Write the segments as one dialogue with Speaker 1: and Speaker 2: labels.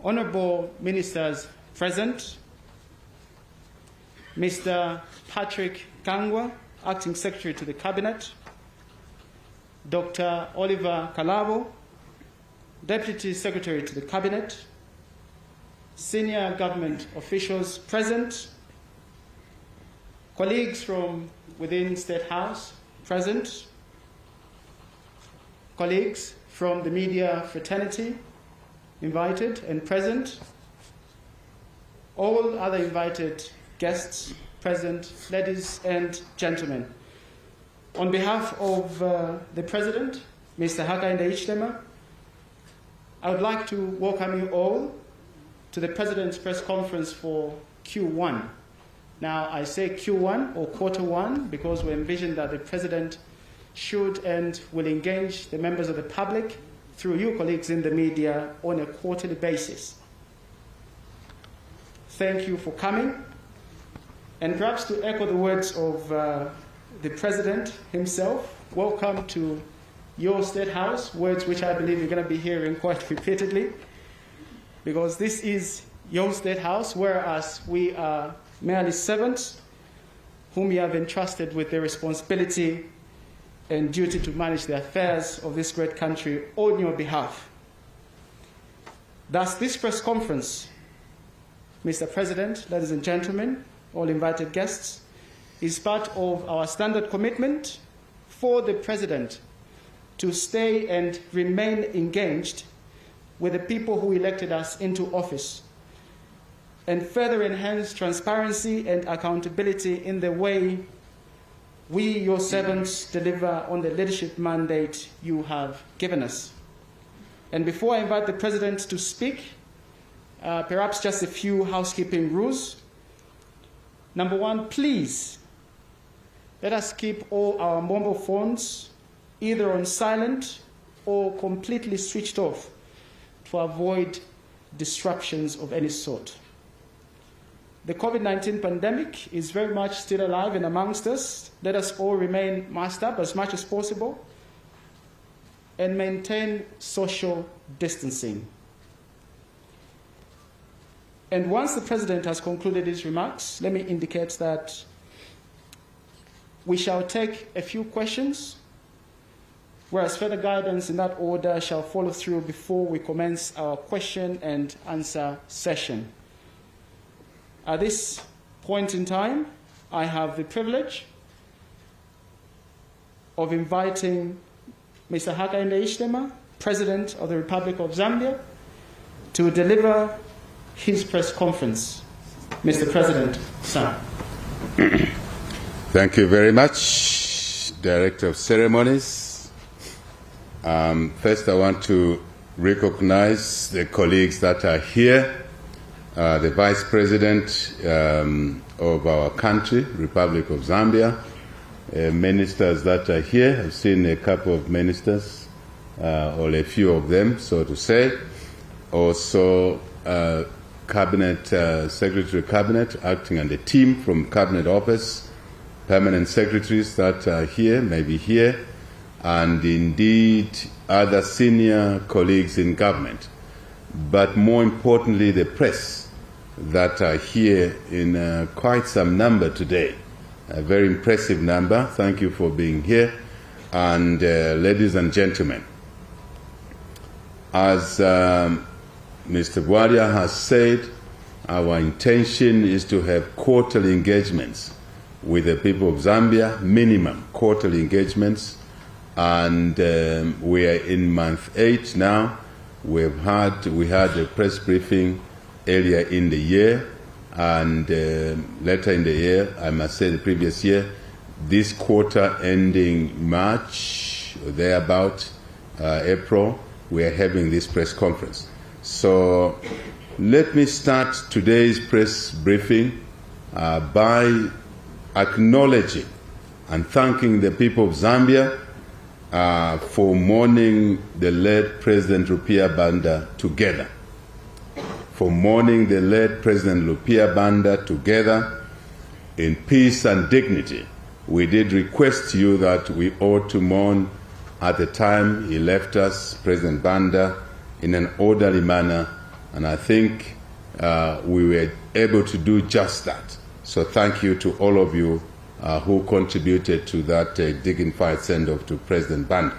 Speaker 1: Honourable Ministers present, Mr. Patrick Kangwa, Acting Secretary to the Cabinet, Dr. Oliver Kalabo, Deputy Secretary to the Cabinet, senior government officials present, colleagues from within State House present, colleagues from the media fraternity invited and present, all other invited guests present, ladies and gentlemen. On behalf of the President, Mr. Haikainde Hichilema, I would like to welcome you all to the President's press conference for Q1. Now, I say Q1 or quarter one because we envision that the President should and will engage the members of the public through you colleagues in the media on a quarterly basis. Thank you for coming. And perhaps to echo the words of the President himself, welcome to your State House, words which I believe you're going to be hearing quite repeatedly, because this is your State House, whereas we are merely servants whom you have entrusted with the responsibility and duty to manage the affairs of this great country on your behalf. Thus, this press conference, Mr. President, ladies and gentlemen, all invited guests, is part of our standard commitment for the President to stay and remain engaged with the people who elected us into office and further enhance transparency and accountability in the way we, your servants, deliver on the leadership mandate you have given us. And before I invite the President to speak, perhaps just a few housekeeping rules. Number one, please let us keep all our mobile phones either on silent or completely switched off to avoid disruptions of any sort. The COVID-19 pandemic is very much still alive and amongst us. Let us all remain masked up as much as possible and maintain social distancing. And once the President has concluded his remarks, let me indicate that we shall take a few questions, whereas further guidance in that order shall follow through before we commence our question and answer session. At this point in time, I have the privilege of inviting Mr. Haikainde Hichilema, President of the Republic of Zambia, to deliver his press conference. Mr. President, sir.
Speaker 2: Thank you very much, Director of Ceremonies. First, I want to recognize the colleagues that are here. The Vice President of our country, Republic of Zambia, ministers that are here. I've seen a couple of ministers, or a few of them, so to say. Also, Cabinet, Secretary of Cabinet, acting on the team from Cabinet Office, permanent secretaries that are here, maybe here, and indeed other senior colleagues in government. But more importantly, the press that are here in quite some number today. A very impressive number. Thank you for being here. And ladies and gentlemen, as Mr. Bwaria has said, our intention is to have quarterly engagements with the people of Zambia, minimum quarterly engagements. And we are in month 8 now. We had a press briefing earlier in the year, and later in the year, I must say the previous year, this quarter ending March, or thereabout, April, we are having this press conference. So let me start today's press briefing by acknowledging and thanking the people of Zambia for mourning the late President Rupia Banda together. For mourning the late President Rupia Banda together in peace and dignity. We did request you that we ought to mourn at the time he left us, President Banda, in an orderly manner And I think we were able to do just that. So thank you to all of you who contributed to that dignified send-off to President Banda.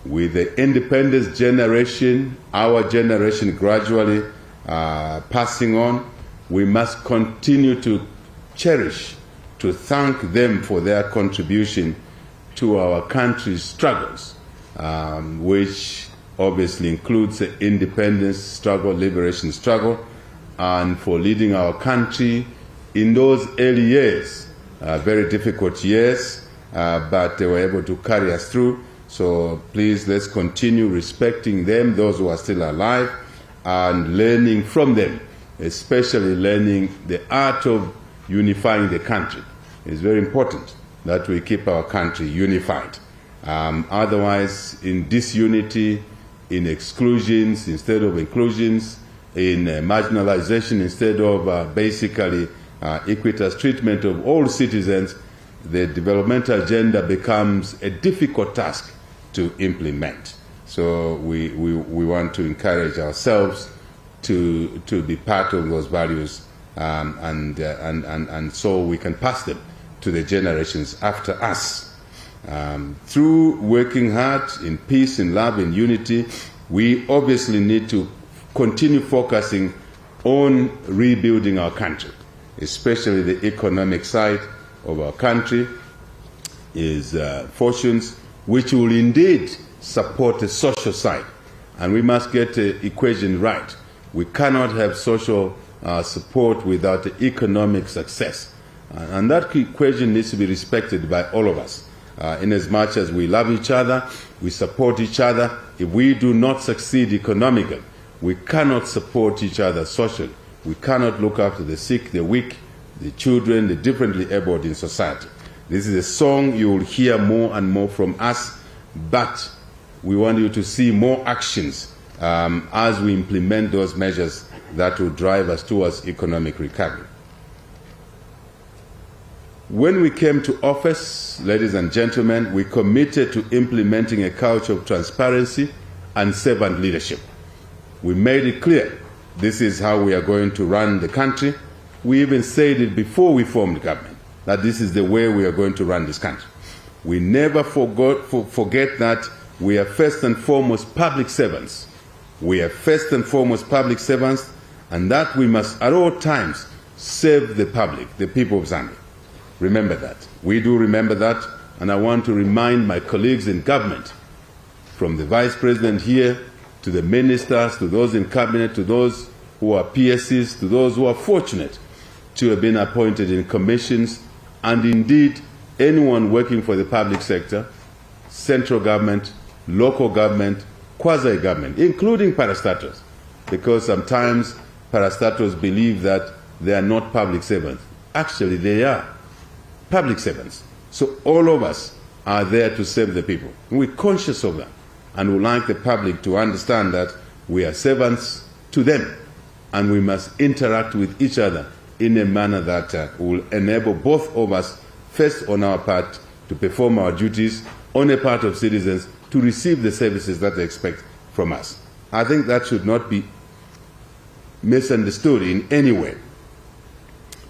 Speaker 2: With the independence generation, our generation gradually passing on, we must continue to cherish, to thank them for their contribution to our country's struggles, which obviously includes the independence struggle, liberation struggle, and for leading our country in those early years, very difficult years, but they were able to carry us through. So please, let's continue respecting them, those who are still alive, and learning from them, especially learning the art of unifying the country. It's very important that we keep our country unified. Otherwise, in disunity, in exclusions instead of inclusions, in marginalization instead of basically equitous treatment of all citizens, the developmental agenda becomes a difficult task to implement. So we want to encourage ourselves to be part of those values, and so we can pass them to the generations after us. Through working hard in peace, in love, in unity, we obviously need to continue focusing on rebuilding our country, especially the economic side of our country is fortunes, which will indeed support the social side. And we must get the equation right. We cannot have social support without the economic success. And that equation needs to be respected by all of us. In as much as we love each other, we support each other. If we do not succeed economically, we cannot support each other socially. We cannot look after the sick, the weak, the children, the differently abled in society. This is a song you will hear more and more from us, but we want you to see more actions as we implement those measures that will drive us towards economic recovery. When we came to office, ladies and gentlemen, we committed to implementing a culture of transparency and servant leadership. We made it clear this is how we are going to run the country. We even said it before we formed government, that this is the way we are going to run this country. We never forget that we are first and foremost public servants. We are first and foremost public servants, and that we must at all times serve the public, the people of Zambia. Remember that. We do remember that, and I want to remind my colleagues in government, from the Vice President here, to the ministers, to those in cabinet, to those who are PSCs, to those who are fortunate to have been appointed in commissions, and indeed anyone working for the public sector, central government, local government, quasi-government, including parastatals, because sometimes parastatals believe that they are not public servants. Actually, they are public servants. So all of us are there to serve the people. We're conscious of that, and we like the public to understand that we are servants to them, and we must interact with each other in a manner that will enable both of us, first on our part, to perform our duties, on the part of citizens, to receive the services that they expect from us. I think that should not be misunderstood in any way.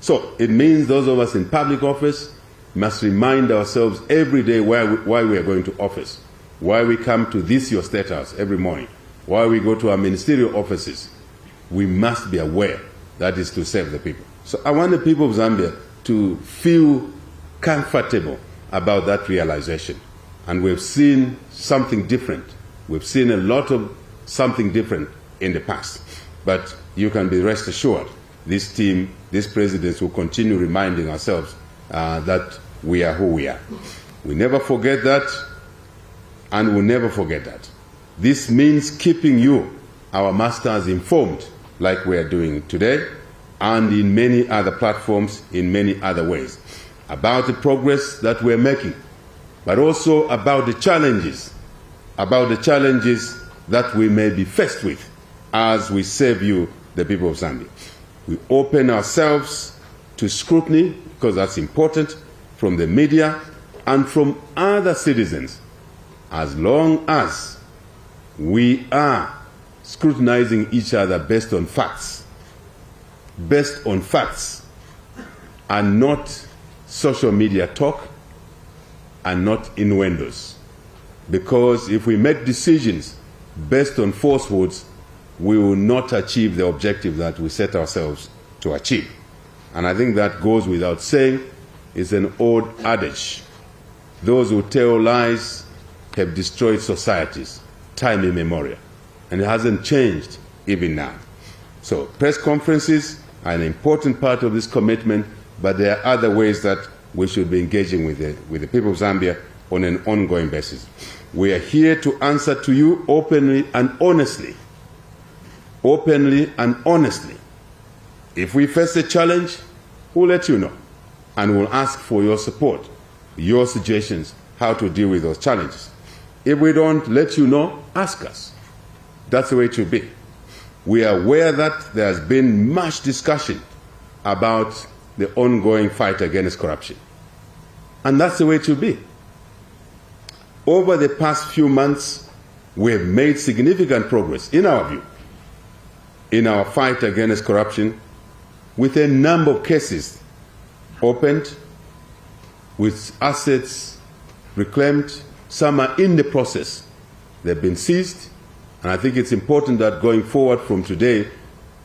Speaker 2: So it means those of us in public office must remind ourselves every day why we are going to office, why we come to this your state house every morning, why we go to our ministerial offices. We must be aware that is to serve the people. So I want the people of Zambia to feel comfortable about that realization. And we've seen something different. We've seen a lot of something different in the past. But you can be rest assured, this team, these presidents will continue reminding ourselves that we are who we are. We never forget that, and we'll never forget that. This means keeping you, our masters, informed, like we are doing today, and in many other platforms, in many other ways, about the progress that we're making, but also about the challenges that we may be faced with as we serve you, the people of Zambia. We open ourselves to scrutiny, because that's important, from the media and from other citizens, as long as we are scrutinizing each other based on facts, and not social media talk and not innuendos. Because if we make decisions based on falsehoods, we will not achieve the objective that we set ourselves to achieve. And I think that goes without saying. It's an old adage. Those who tell lies have destroyed societies, time immemorial. And it hasn't changed even now. So press conferences are an important part of this commitment, but there are other ways that we should be engaging with the people of Zambia on an ongoing basis. We are here to answer to you openly and honestly. Openly and honestly. If we face a challenge, we'll let you know. And we'll ask for your support, your suggestions, how to deal with those challenges. If we don't let you know, ask us. That's the way it should be. We are aware that there has been much discussion about the ongoing fight against corruption. And that's the way it should be. Over the past few months, we have made significant progress, in our view, in our fight against corruption, with a number of cases opened, with assets reclaimed. Some are in the process. They've been seized. And I think it's important that going forward from today,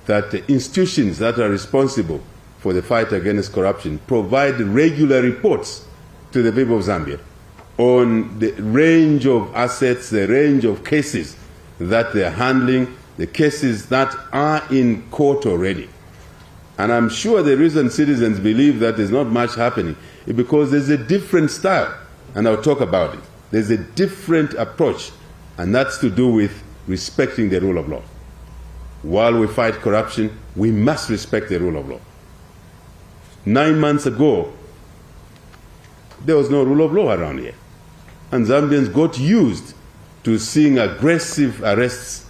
Speaker 2: that the institutions that are responsible for the fight against corruption provide regular reports to the people of Zambia on the range of assets, the range of cases that they're handling, the cases that are in court already. And I'm sure the reason citizens believe that there's not much happening is because there's a different style, and I'll talk about it. There's a different approach, and that's to do with respecting the rule of law. While we fight corruption, we must respect the rule of law. 9 months ago, there was no rule of law around here. And Zambians got used to seeing aggressive arrests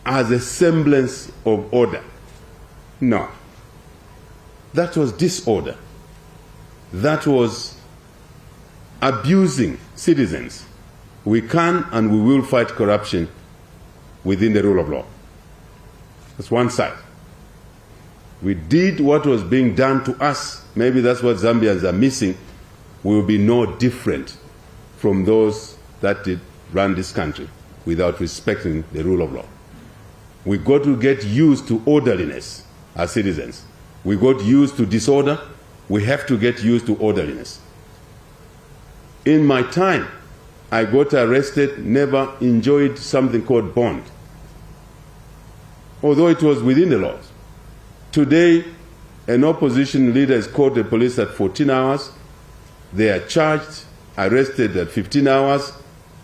Speaker 2: as a semblance of order. No. That was disorder. That was abusing citizens. We can and we will fight corruption within the rule of law. That's one side. We did what was being done to us. Maybe that's what Zambians are missing. We will be no different from those that did run this country without respecting the rule of law. We got to get used to orderliness as citizens. We got used to disorder. We have to get used to orderliness. In my time, I got arrested, never enjoyed something called bond, although it was within the laws. Today, an opposition leader is called the police at 14 hours. They are charged, arrested at 15 hours.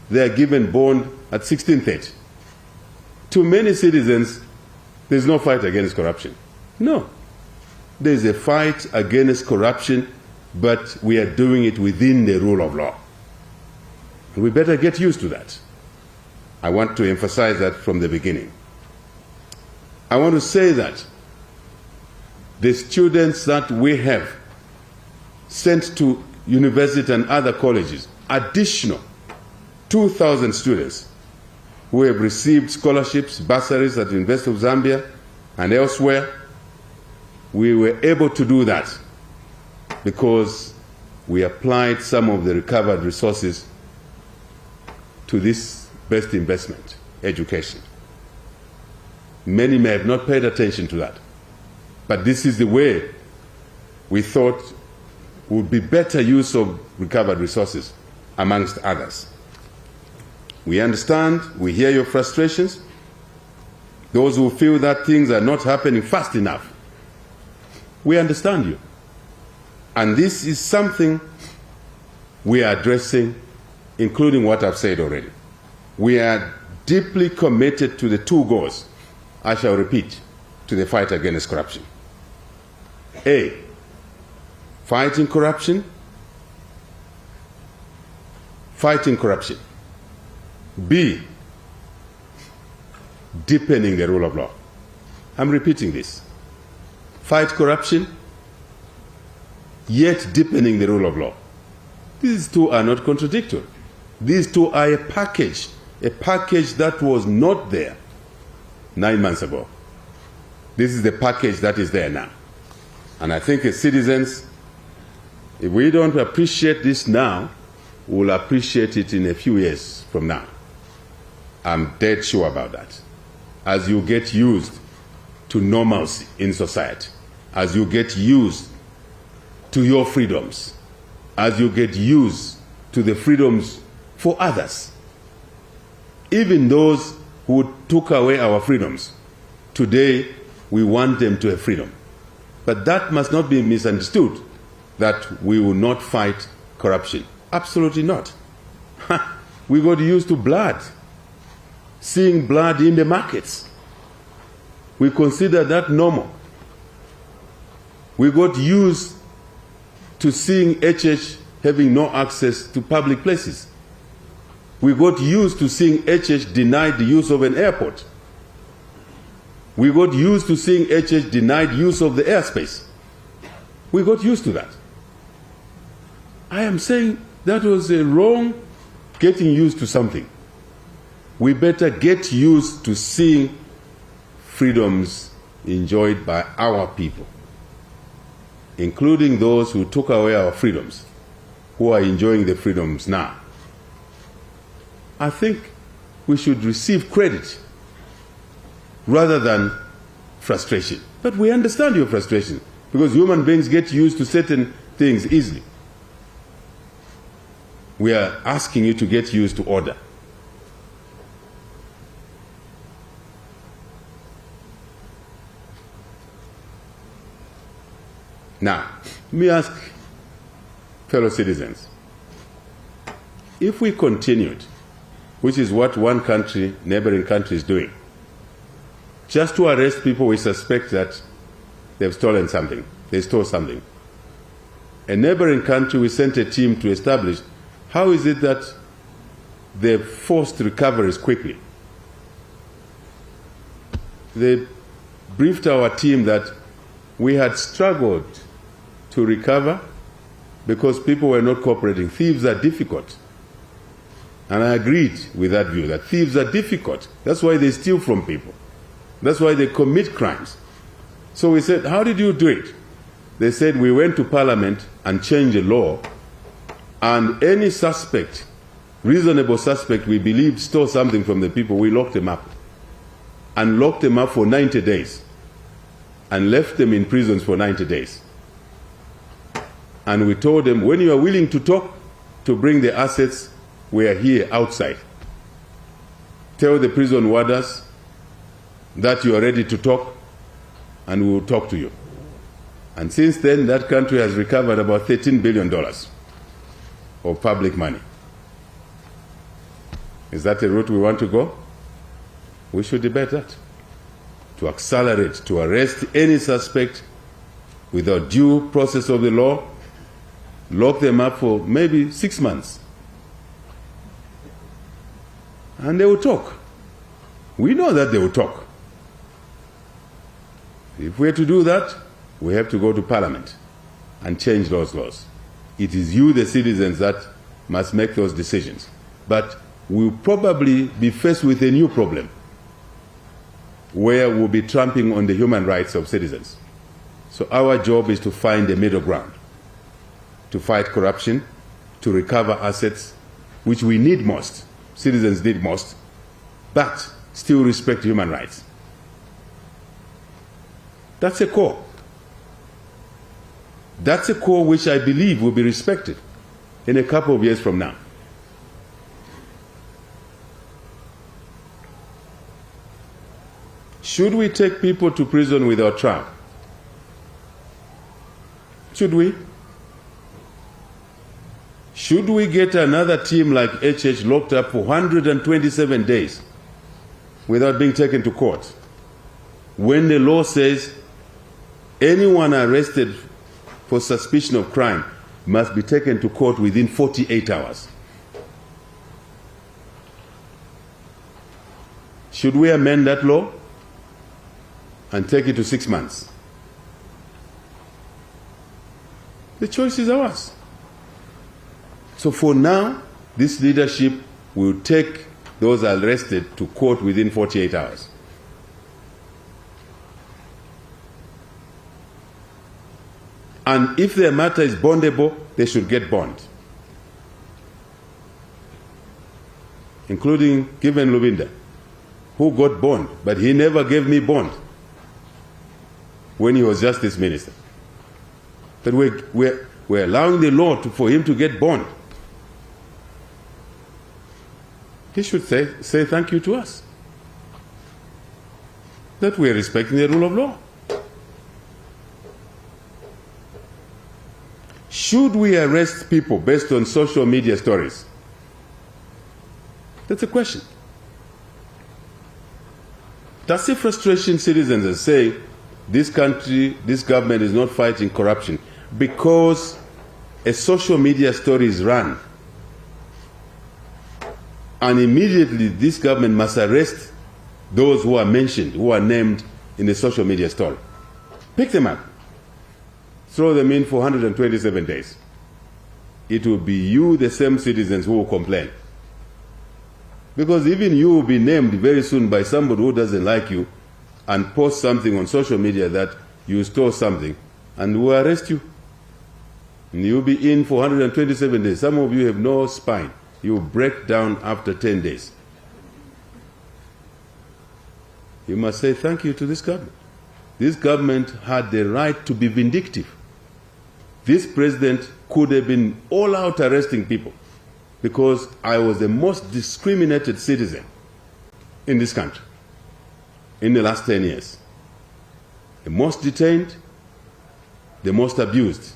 Speaker 2: They are given bond at 16:30. To many citizens, there's no fight against corruption. No. There's a fight against corruption, but we are doing it within the rule of law. We better get used to that. I want to emphasize that from the beginning. I want to say that the students that we have sent to university and other colleges, additional 2,000 students who have received scholarships, bursaries at the University of Zambia and elsewhere, we were able to do that because we applied some of the recovered resources to this best investment, education. Many may have not paid attention to that, but this is the way we thought would be better use of recovered resources, amongst others. We understand, we hear your frustrations. Those who feel that things are not happening fast enough, we understand you. And this is something we are addressing, including what I've said already. We are deeply committed to the two goals, I shall repeat, to the fight against corruption. A, fighting corruption. B, deepening the rule of law. I'm repeating this. Fight corruption, yet deepening the rule of law. These two are not contradictory. These two are a package a package that was not there 9 months ago. This is the package that is there now. And I think as citizens, if we don't appreciate this now, we'll appreciate it in a few years from now. I'm dead sure about that. As you get used to normalcy in society, as you get used to your freedoms, as you get used to the freedoms for others, even those who took away our freedoms, today we want them to have freedom. But that must not be misunderstood, that we will not fight corruption. Absolutely not. We got used to blood, seeing blood in the markets. We consider that normal. We got used to seeing HH having no access to public places. We got used to seeing HH denied the use of an airport. We got used to seeing HH denied use of the airspace. We got used to that. I am saying that was a wrong getting used to something. We better get used to seeing freedoms enjoyed by our people, including those who took away our freedoms, who are enjoying the freedoms now. I think we should receive credit rather than frustration. But we understand your frustration, because human beings get used to certain things easily. We are asking you to get used to order. Now, let me ask fellow citizens, if we continued, which is what one country, neighboring country, is doing, just to arrest people we suspect that they've stolen something, they stole something. A neighboring country, we sent a team to establish how is it that they've forced recoveries quickly. They briefed our team that we had struggled to recover because people were not cooperating. Thieves are difficult. And I agreed with that view, that thieves are difficult. That's why they steal from people. That's why they commit crimes. So we said, how did you do it? They said, we went to Parliament and changed the law, and any suspect, reasonable suspect we believed stole something from the people, we locked them up. And locked them up for 90 days. And left them in prisons for 90 days. And we told them, when you are willing to talk, to bring the assets, we are here outside. Tell the prison warders that you are ready to talk, and we will talk to you. And since then, that country has recovered about $13 billion of public money. Is that a route we want to go? We should debate that. To accelerate, to arrest any suspect without due process of the law, lock them up for maybe 6 months. And they will talk. We know that they will talk. If we are to do that, we have to go to Parliament and change those laws. It is you, the citizens, that must make those decisions. But we'll probably be faced with a new problem where we'll be trampling on the human rights of citizens. So our job is to find a middle ground, to fight corruption, to recover assets, which we need most, citizens need most, but still respect human rights. That's a core. That's a core which I believe will be respected in a couple of years from now. Should we take people to prison without trial? Should we? Should we get another team like HH locked up for 127 days without being taken to court, when the law says anyone arrested for suspicion of crime must be taken to court within 48 hours? Should we amend that law and take it to 6 months? The choice is ours. So for now, this leadership will take those arrested to court within 48 hours. And if their matter is bondable, they should get bond. Including Given Lubinda, who got bond, but he never gave me bond when he was justice minister. But we're allowing the law for him to get bond. He should say thank you to us, that we are respecting the rule of law. Should we arrest people based on social media stories? That's a question. That's the frustration citizens are saying this country, this government is not fighting corruption because a social media story is run. And immediately this government must arrest those who are mentioned, who are named in the social media story. Pick them up. Throw them in for 127 days. It will be you, the same citizens, who will complain. Because even you will be named very soon by somebody who doesn't like you and post something on social media that you stole something, and will arrest you. And you'll be in for 127 days. Some of you have no spine. You will break down after 10 days. You must say thank you to this government. This government had the right to be vindictive. This president could have been all out arresting people because I was the most discriminated citizen in this country in the last 10 years. The most detained, the most abused.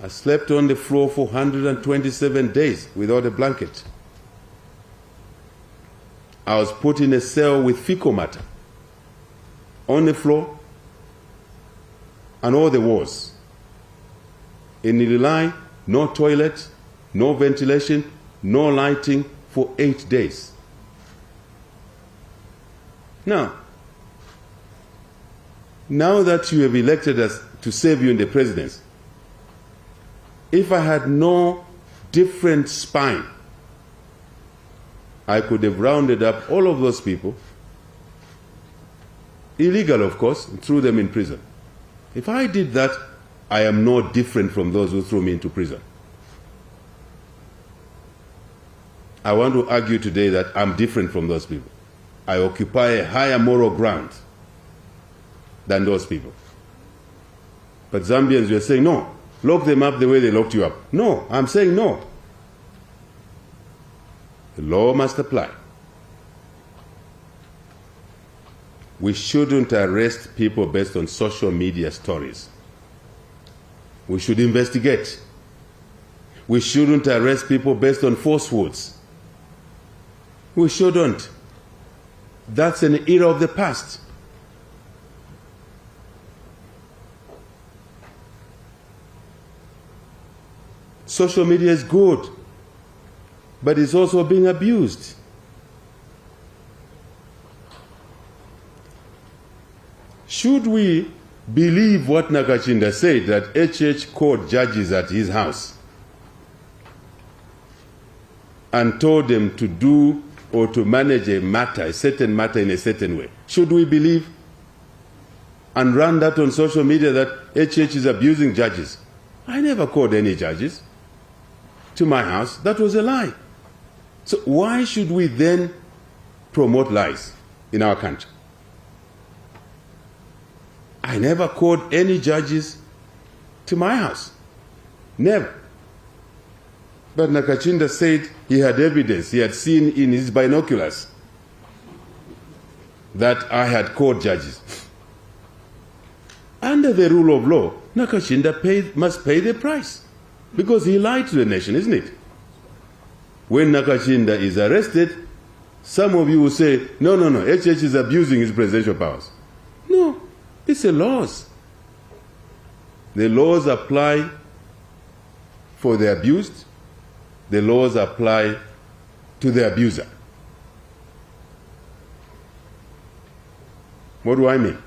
Speaker 2: I slept on the floor for 127 days without a blanket. I was put in a cell with fecal matter on the floor and all the walls. In Nililai, no toilet, no ventilation, no lighting for 8 days. Now that you have elected us to save you in the presidency, if I had no different spine, I could have rounded up all of those people, illegal of course, and threw them in prison. If I did that, I am no different from those who threw me into prison. I want to argue today that I'm different from those people. I occupy a higher moral ground than those people. But Zambians were saying, no, lock them up the way they locked you up. No, I'm saying no. The law must apply. We shouldn't arrest people based on social media stories. We should investigate. We shouldn't arrest people based on falsehoods. We shouldn't. That's an era of the past. Social media is good, but it's also being abused. Should we believe what Nakachinda said, that HH called judges at his house and told them to do or to manage a matter, a certain matter in a certain way? Should we believe and run that on social media that HH is abusing judges? I never called any judges to my house. That was a lie. So why should we then promote lies in our country? I never called any judges to my house. Never. But Nakachinda said he had evidence, he had seen in his binoculars that I had called judges. Under the rule of law, Nakachinda must pay the price because he lied to the nation, isn't it? When Nakachinda is arrested, some of you will say, no, HH is abusing his presidential powers. No, it's the laws. The laws apply for the abused. The laws apply to the abuser. What do I mean?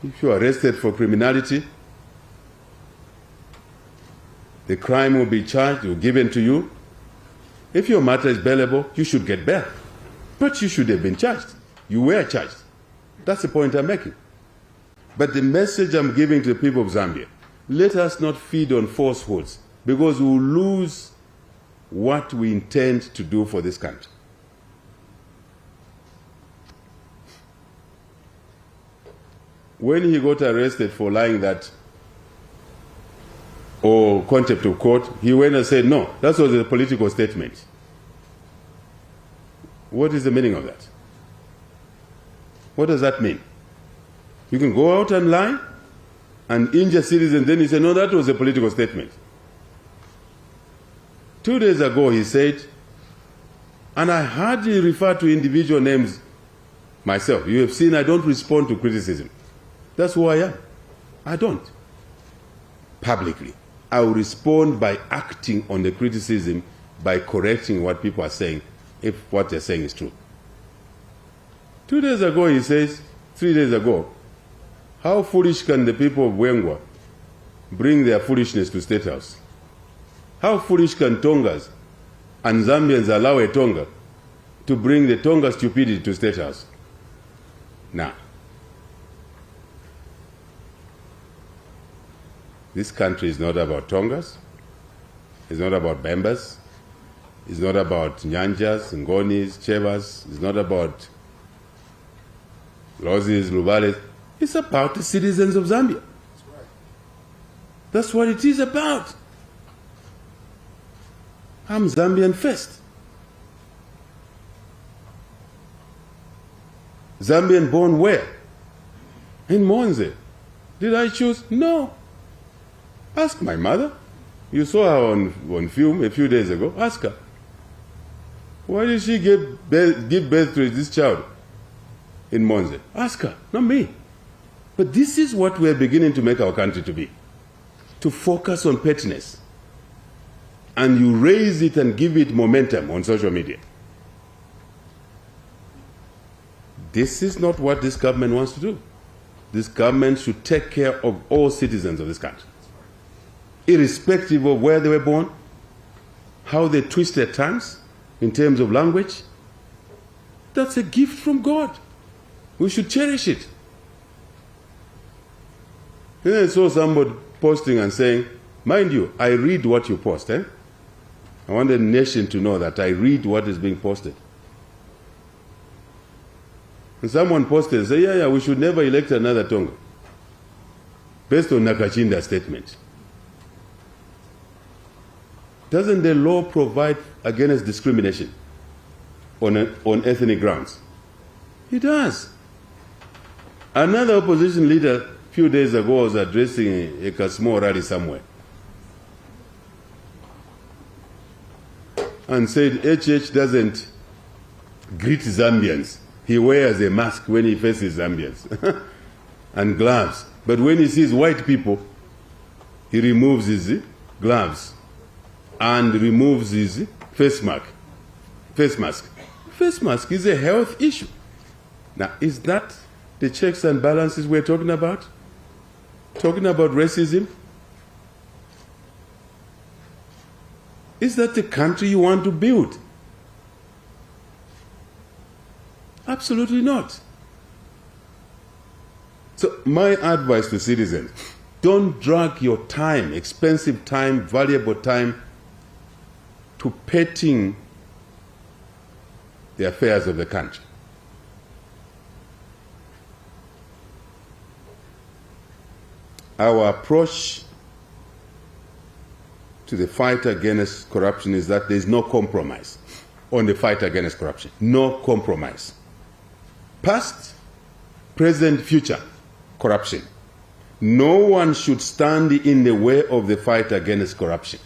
Speaker 2: If you are arrested for criminality, The crime will be charged or given to you. If your matter is bailable, you should get bail. But you should have been charged. You were charged. That's the point I'm making. But the message I'm giving to the people of Zambia, let us not feed on falsehoods, because we'll lose what we intend to do for this country. When he got arrested for lying that, or contempt of court, he went and said, no, that was a political statement. What is the meaning of that? What does that mean? You can go out and lie and injure citizens, then you say, no, that was a political statement. 2 days ago he said, and I hardly refer to individual names myself. You have seen I don't respond to criticism. That's who I am. I don't. Publicly. I will respond by acting on the criticism, by correcting what people are saying, if what they're saying is true. 2 days ago he says, 3 days ago, how foolish can the people of Wengwa bring their foolishness to State House? How foolish can Tongas and Zambians allow a Tonga to bring the Tonga stupidity to State House? Now, this country is not about Tongas, it's not about Bembas, it's not about Nyanjas, Ngonis, Chevas, it's not about Lozis, Lubales. It's about the citizens of Zambia. That's right. That's what it is about. I'm Zambian first. Zambian born where? In Monze. Did I choose? No. Ask my mother. You saw her on film a few days ago. Ask her. Why did she give birth to this child in Monze? Ask her, not me. But this is what we're beginning to make our country to be. To focus on pettiness. And you raise it and give it momentum on social media. This is not what this government wants to do. This government should take care of all citizens of this country. Irrespective of where they were born, how they twist their tongues in terms of language. That's a gift from God. We should cherish it. And I saw somebody posting and saying, mind you, I read what you post. I want the nation to know that I read what is being posted. And someone posted and said, yeah, we should never elect another Tonga. Based on Nakachinda's statement. Doesn't the law provide against discrimination on ethnic grounds? It does. Another opposition leader a few days ago was addressing a small rally somewhere and said HH doesn't greet Zambians. He wears a mask when he faces Zambians and gloves. But when he sees white people, he removes his gloves and removes his face mask. Face mask is a health issue. Now, is that the checks and balances we're talking about? Talking about racism? Is that the country you want to build? Absolutely not. So my advice to citizens, don't drag your time, expensive time, valuable time, to petting the affairs of the country. Our approach to the fight against corruption is that there is no compromise on the fight against corruption. No compromise. Past, present, future corruption. No one should stand in the way of the fight against corruption.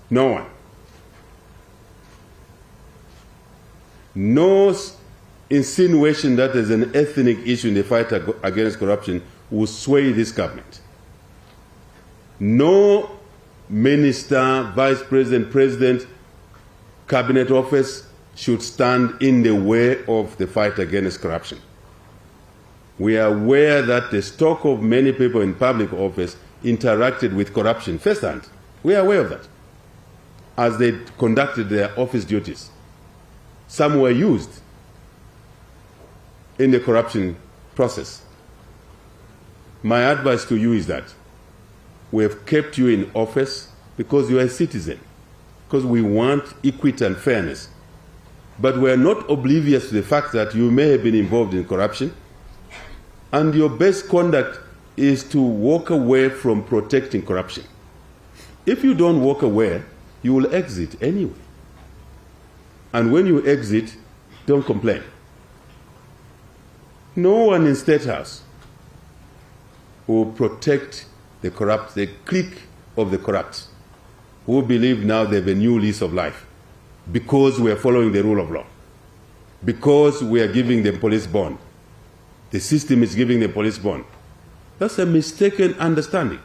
Speaker 2: No one. No insinuation that there's an ethnic issue in the fight against corruption will sway this government. No minister, vice president, president, cabinet office should stand in the way of the fight against corruption. We are aware that the stock of many people in public office interacted with corruption firsthand. We are aware of that. As they conducted their office duties, some were used in the corruption process. My advice to you is that we have kept you in office because you are a citizen, because we want equity and fairness. But we are not oblivious to the fact that you may have been involved in corruption, and your best conduct is to walk away from protecting corruption. If you don't walk away, you will exit anyway. And when you exit, don't complain. No one in State House will protect the corrupt, the clique of the corrupt, who believe now they have a new lease of life because we are following the rule of law, because we are giving them police bond. The system is giving them police bond. That's a mistaken understanding.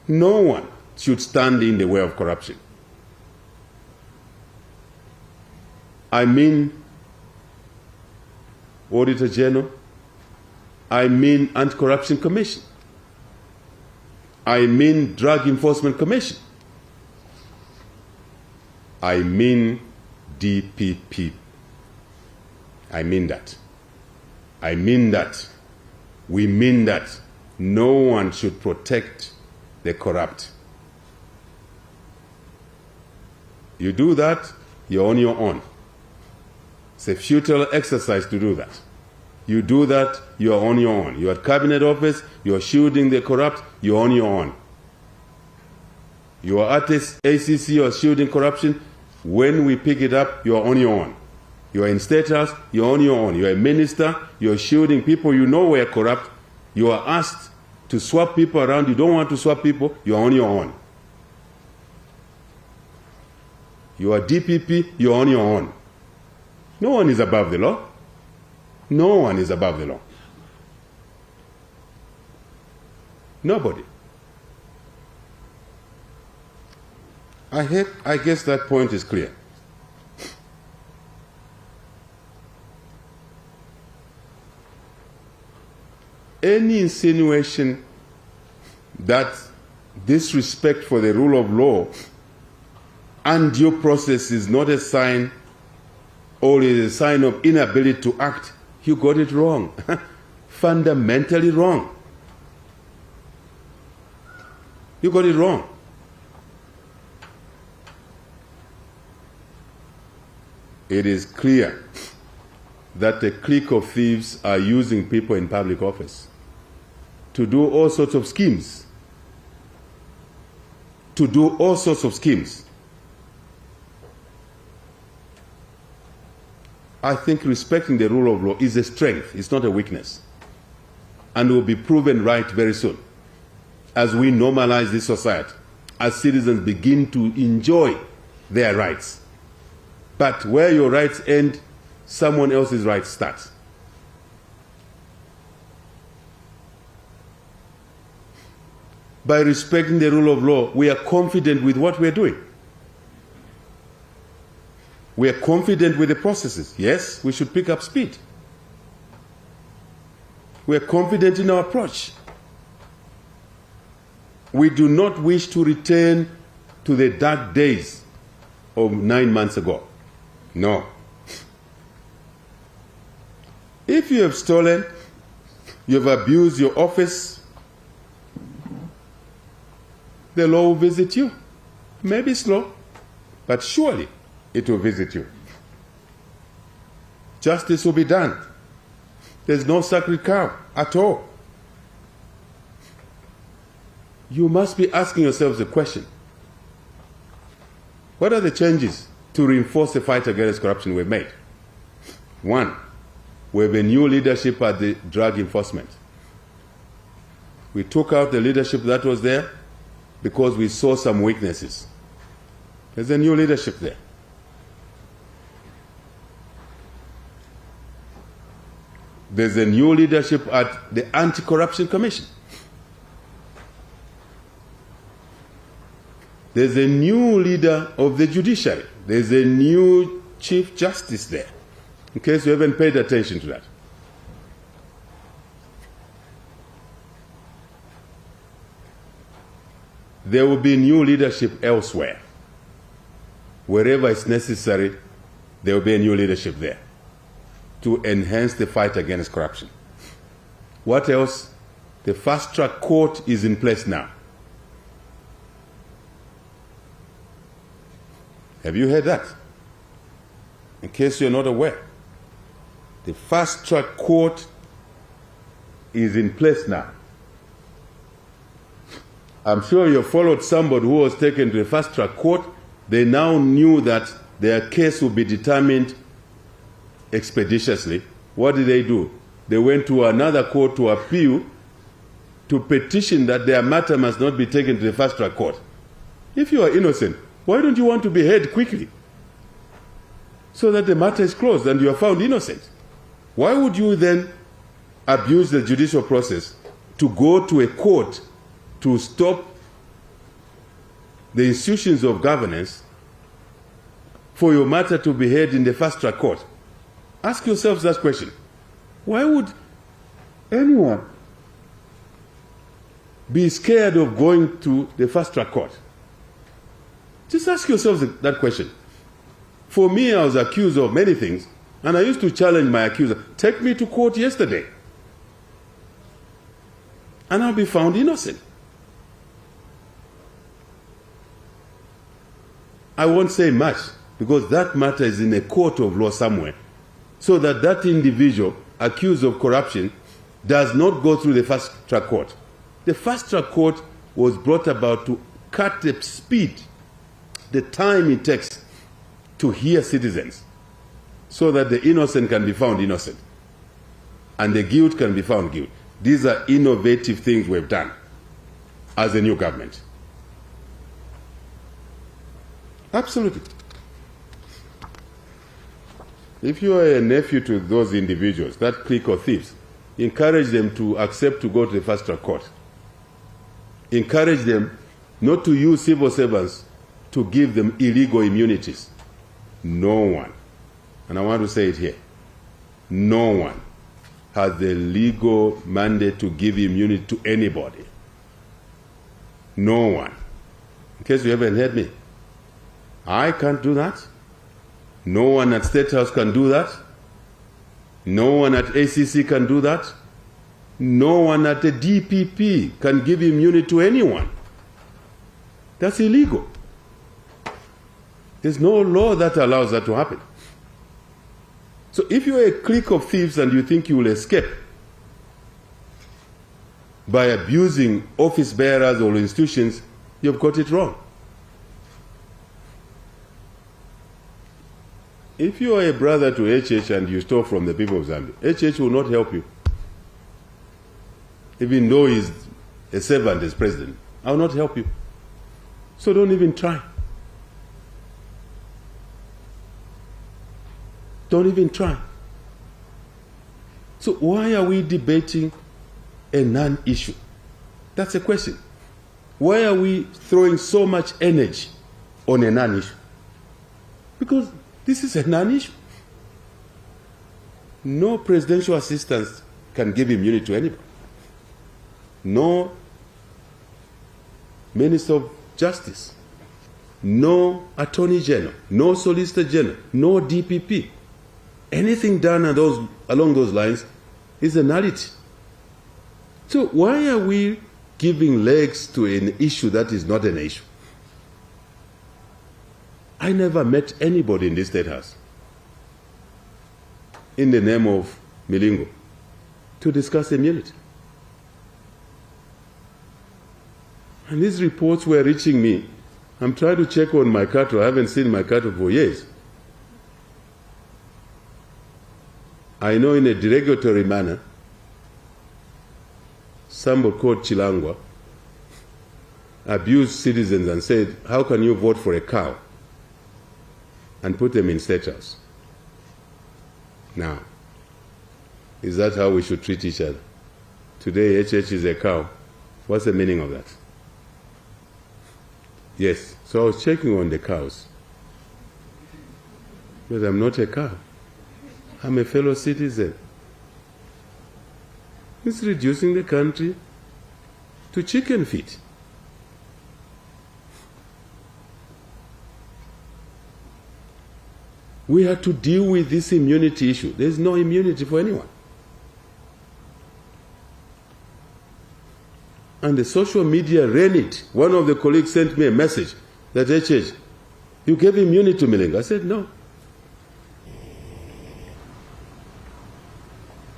Speaker 2: No one should stand in the way of corruption. I mean Auditor General, I mean Anti-Corruption Commission, I mean Drug Enforcement Commission, I mean DPP. I mean that. I mean that. We mean that. No one should protect the corrupt. You do that, you're on your own. It's a futile exercise to do that. You do that, you're on your own. You're at cabinet office, you're shielding the corrupt, you're on your own. You are at this ACC, you're shielding corruption. When we pick it up, you're on your own. You're in State House, you're on your own. You're a minister, you're shielding people you know were corrupt. You are asked to swap people around. You don't want to swap people, you're on your own. You are DPP, you're on your own. No one is above the law. No one is above the law. Nobody. I guess that point is clear. Any insinuation that disrespect for the rule of law and due process is not a sign or is a sign of inability to act, you got it wrong. Fundamentally wrong. You got it wrong. It is clear that a clique of thieves are using people in public office to do all sorts of schemes. To do all sorts of schemes. I think respecting the rule of law is a strength, it's not a weakness. And will be proven right very soon as we normalize this society, as citizens begin to enjoy their rights. But where your rights end, someone else's rights start. By respecting the rule of law, we are confident with what we are doing. We are confident with the processes. Yes, we should pick up speed. We are confident in our approach. We do not wish to return to the dark days of 9 months ago. No. If you have stolen, you have abused your office, the law will visit you. Maybe slow, but surely it will visit you. Justice will be done. There's no sacred cow at all. You must be asking yourselves the question, what are the changes to reinforce the fight against corruption we've made? One, we have a new leadership at the drug enforcement. We took out the leadership that was there because we saw some weaknesses. There's a new leadership there. There's a new leadership at the Anti-Corruption Commission. There's a new leader of the judiciary. There's a new Chief Justice there, in case you haven't paid attention to that. there will be new leadership elsewhere. Wherever it's necessary, there will be a new leadership there to enhance the fight against corruption. What else? The fast-track court is in place now. Have you heard that? In case you're not aware, the fast-track court is in place now. I'm sure you followed somebody who was taken to the fast-track court. They now knew that their case would be determined expeditiously. What did they do? They went to another court to appeal, to petition that their matter must not be taken to the fast-track court. If you are innocent, why don't you want to be heard quickly so that the matter is closed and you are found innocent? Why would you then abuse the judicial process to go to a court to stop the institutions of governance for your matter to be heard in the fast-track court? Ask yourselves that question. Why would anyone be scared of going to the fast-track court? Just ask yourselves that question. For me, I was accused of many things, and I used to challenge my accuser. Take me to court yesterday, and I'll be found innocent. I won't say much, because that matter is in a court of law somewhere, so that that individual accused of corruption does not go through the fast-track court. The fast-track court was brought about to cut the speed, the time it takes to hear citizens, so that the innocent can be found innocent and the guilt can be found guilty. These are innovative things we've done as a new government. Absolutely. If you are a nephew to those individuals, that clique of thieves, encourage them to accept to go to the fast-track court. Encourage them not to use civil servants to give them illegal immunities. No one, and I want to say it here, no one has the legal mandate to give immunity to anybody. No one. In case you haven't heard me, I can't do that. No one at State House can do that. No one at ACC can do that. No one at the DPP can give immunity to anyone. That's illegal. There's no law that allows that to happen. So if you're a clique of thieves and you think you will escape by abusing office bearers or institutions, you've got it wrong. If you are a brother to HH and you stole from the people of Zambia, HH will not help you. Even though he's a servant as president, I will not help you. So don't even try. Don't even try. So why are we debating a non-issue? That's a question. Why are we throwing so much energy on a non-issue? Because this is a non-issue. No presidential assistant can give immunity to anybody. No Minister of Justice, no Attorney General, no Solicitor General, no DPP. Anything done along those lines is a nullity. So why are we giving legs to an issue that is not an issue? I never met anybody in this State House in the name of Milingo to discuss immunity. And these reports were reaching me. I'm trying to check on my cattle. I haven't seen my cattle for years. I know in a derogatory manner, somebody called Chilangwa abused citizens and said, how can you vote for a cow and put them in State House? Now, is that how we should treat each other? Today, HH is a cow. What's the meaning of that? Yes, so I was checking on the cows. Because I'm not a cow. I'm a fellow citizen. It's reducing the country to chicken feed. We had to deal with this immunity issue. There's no immunity for anyone. And the social media ran it. One of the colleagues sent me a message that, HH, you gave immunity to Milenga. I said, no.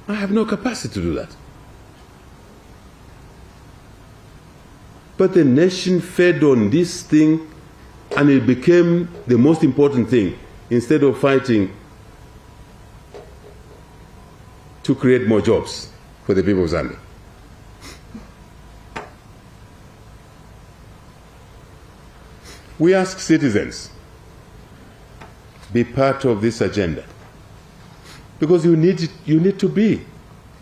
Speaker 2: I have no capacity to do that. But the nation fed on this thing, and it became the most important thing, instead of fighting to create more jobs for the people of Zambia. We ask citizens, be part of this agenda. Because you need to be.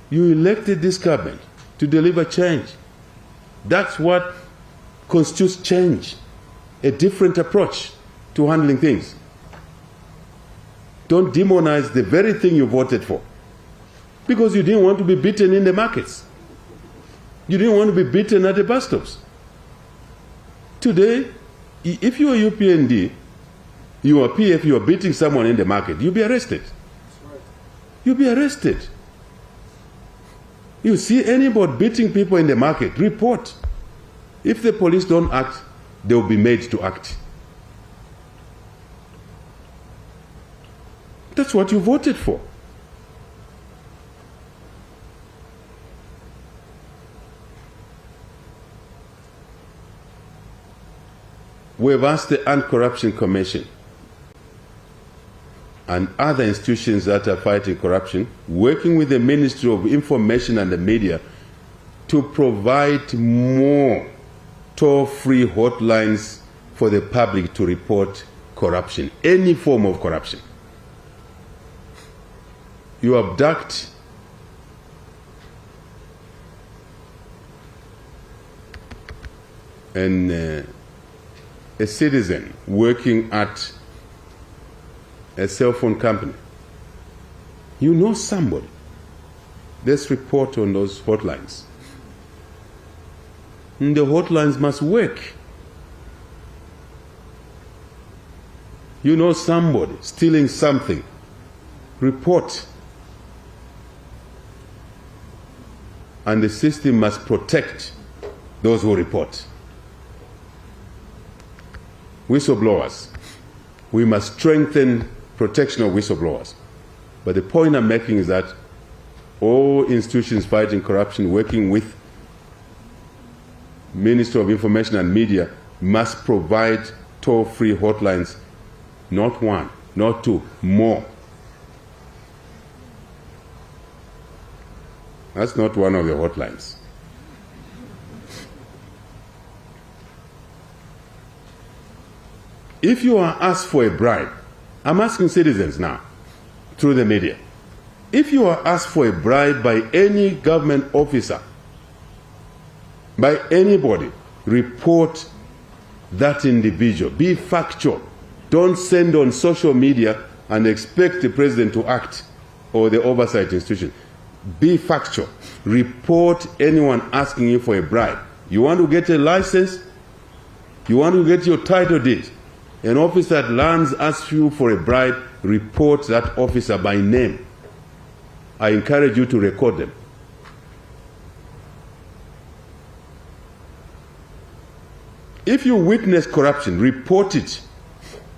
Speaker 2: You elected this government to deliver change. That's what constitutes change, a different approach to handling things. Don't demonize the very thing you voted for, because you didn't want to be beaten in the markets. You didn't want to be beaten at the bus stops. Today, if you are UPND, you are PF, you are beating someone in the market, you'll be arrested. You'll be arrested. You see anybody beating people in the market, report. If the police don't act, they will be made to act. That's what you voted for. We have asked the Anti-Corruption Commission and other institutions that are fighting corruption, working with the Ministry of Information and the Media, to provide more toll-free hotlines for the public to report corruption, any form of corruption. You abduct a citizen working at a cell phone company. You know somebody. Let's report on those hotlines. And the hotlines must work. You know somebody stealing something. Report. And the system must protect those who report. Whistleblowers. We must strengthen protection of whistleblowers. But the point I'm making is that all institutions fighting corruption, working with Ministry of Information and Media, must provide toll-free hotlines, not one, not two, more. That's not one of the hotlines. If you are asked for a bribe, I'm asking citizens now, through the media, if you are asked for a bribe by any government officer, by anybody, report that individual. Be factual. Don't send on social media and expect the president to act or the oversight institution. Be factual. Report anyone asking you for a bribe. You want to get a license? You want to get your title deed? An officer at lands asks you for a bribe, report that officer by name. I encourage you to record them. If you witness corruption, report it.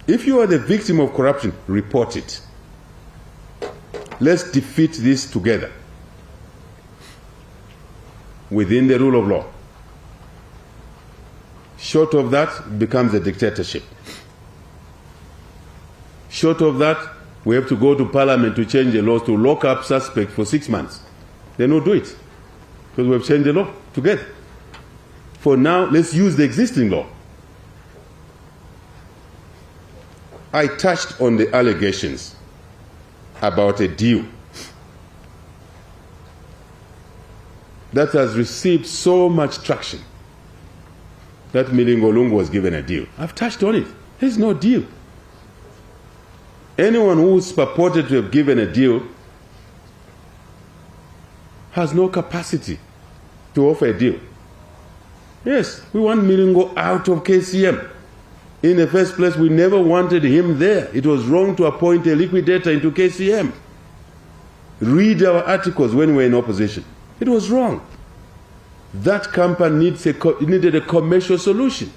Speaker 2: If you are the victim of corruption, report it. Let's defeat this together within the rule of law. Short of that, it becomes a dictatorship. Short of that, we have to go to Parliament to change the laws to lock up suspects for 6 months. They don't do it because we have changed the law together. For now, let's use the existing law. I touched on the allegations about a deal that has received so much traction that Milingolungu was given a deal. I've touched on it. There's no deal. Anyone who's purported to have given a deal has no capacity to offer a deal. Yes, we want Milingo out of KCM. In the first place, we never wanted him there. It was wrong to appoint a liquidator into KCM. Read our articles when we were in opposition. It was wrong. That company needed a commercial solution.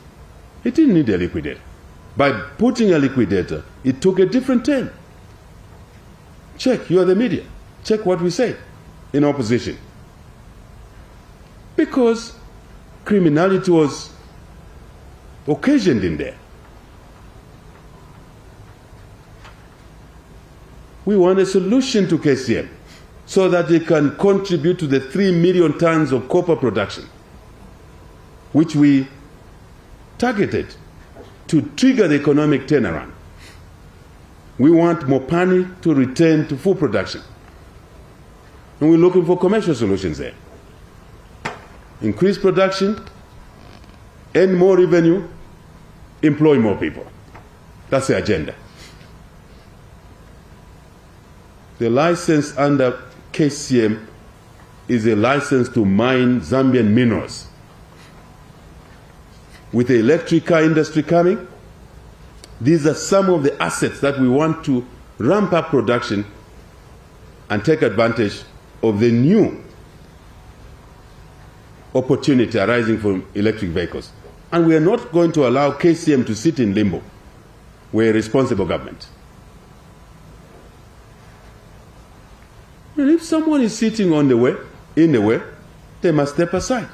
Speaker 2: It didn't need a liquidator. By putting a liquidator, it took a different turn. Check, you are the media. Check what we said in opposition. Because criminality was occasioned in there. We want a solution to KCM so that they can contribute to the 3 million tons of copper production, which we targeted to trigger the economic turnaround. We want Mopani to return to full production. And we're looking for commercial solutions there. Increase production, earn more revenue, employ more people. That's the agenda. The license under KCM is a license to mine Zambian minerals. With the electric car industry coming, these are some of the assets that we want to ramp up production and take advantage of the new opportunity arising from electric vehicles. And we are not going to allow KCM to sit in limbo. We're a responsible government. And if someone is sitting in the way, they must step aside.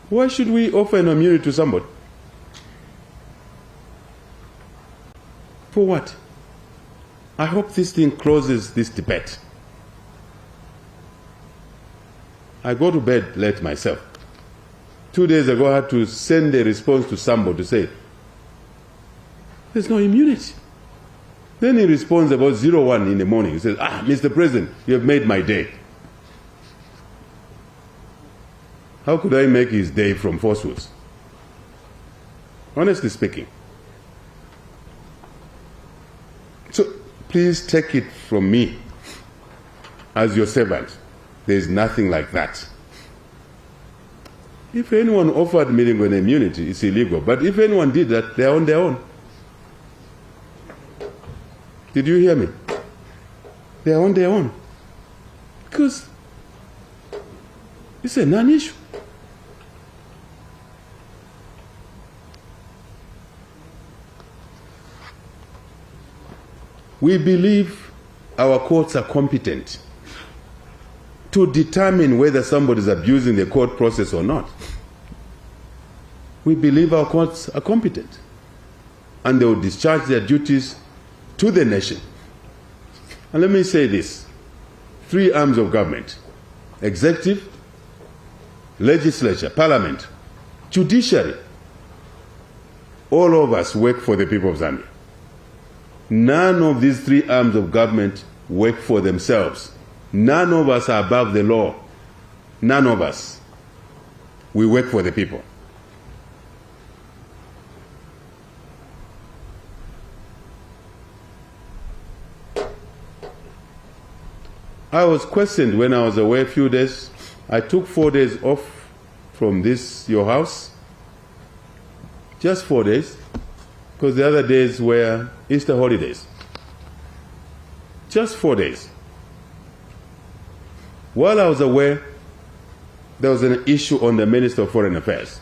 Speaker 2: Why should we offer an immunity to somebody? For what? I hope this thing closes this debate. I go to bed late myself. 2 days ago, I had to send a response to somebody to say, there's no immunity. Then he responds about 01 in the morning. He says, Mr. President, you have made my day. How could I make his day from falsehoods? Honestly speaking. So please take it from me as your servant. There is nothing like that. If anyone offered me an immunity, it's illegal. But if anyone did that, they're on their own. Did you hear me? They're on their own. Because it's a non-issue. We believe our courts are competent to determine whether somebody is abusing the court process or not. We believe our courts are competent and they will discharge their duties to the nation. And let me say this, 3 arms of government: executive, legislature, parliament, judiciary. All of us work for the people of Zambia. None of these 3 arms of government work for themselves. None of us are above the law. None of us. We work for the people. I was questioned when I was away a few days. I took 4 days off from your house. Just 4 days. Because the other days were Easter holidays. Just 4 days. While I was away, there was an issue on the Minister of Foreign Affairs.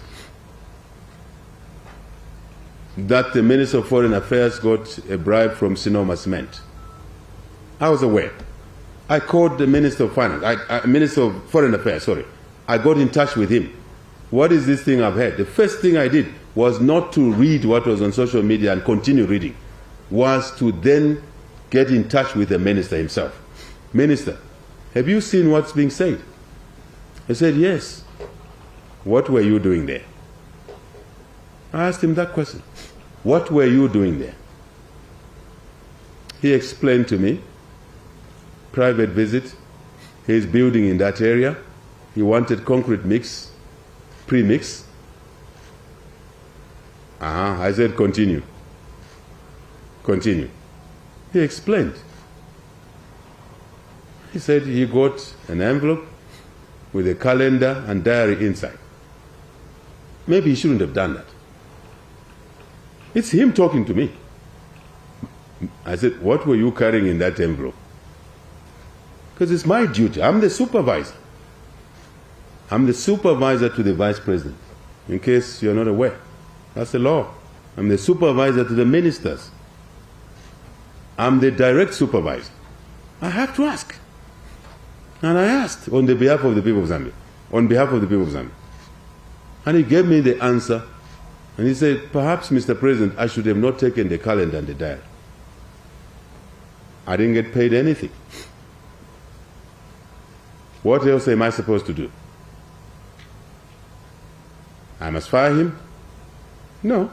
Speaker 2: That the Minister of Foreign Affairs got a bribe from Sinoma Cement. I was aware. I called the Minister of Finance, Minister of Foreign Affairs, sorry. I got in touch with him. What is this thing I've heard? The first thing I did was not to read what was on social media and continue reading, was to then get in touch with the minister himself. Minister, have you seen what's being said? He said, yes. What were you doing there? I asked him that question. What were you doing there? He explained to me, private visit, he's building in that area. He wanted concrete mix, pre-mix. I said, continue. Continue. He explained. He said he got an envelope with a calendar and diary inside. Maybe he shouldn't have done that. It's him talking to me. I said, what were you carrying in that envelope? Because it's my duty. I'm the supervisor. I'm the supervisor to the vice president, in case you're not aware. That's the law. I'm the supervisor to the ministers. I'm the direct supervisor. I have to ask. And I asked on the behalf of the people of Zambia. On behalf of the people of Zambia. And he gave me the answer. And he said, perhaps, Mr. President, I should have not taken the calendar and the diary. I didn't get paid anything. What else am I supposed to do? I must fire him? No.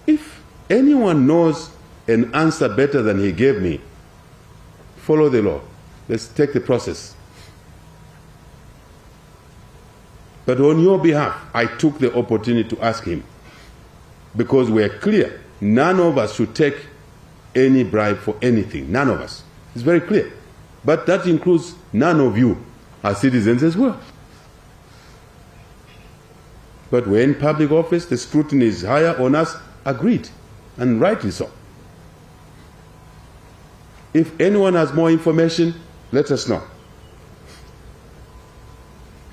Speaker 2: If anyone knows an answer better than he gave me, follow the law. Let's take the process. But on your behalf, I took the opportunity to ask him, because we're clear, none of us should take any bribe for anything. None of us. It's very clear. But that includes none of you as citizens as well. But we're in public office, the scrutiny is higher on us, agreed, and rightly so. If anyone has more information, let us know.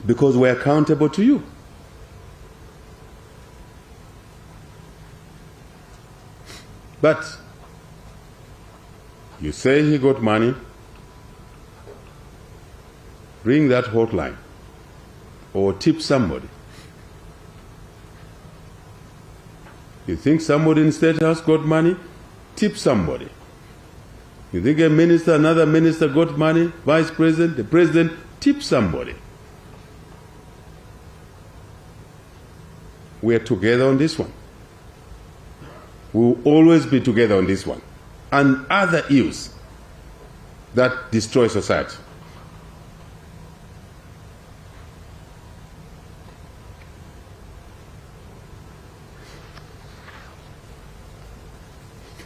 Speaker 2: Because we're accountable to you. But you say he got money, ring that hotline or tip somebody. You think somebody in State House got money? Tip somebody. You think a minister, another minister got money? Vice President, the President, tip somebody. We are together on this one. We will always be together on this one. And other ills that destroy society.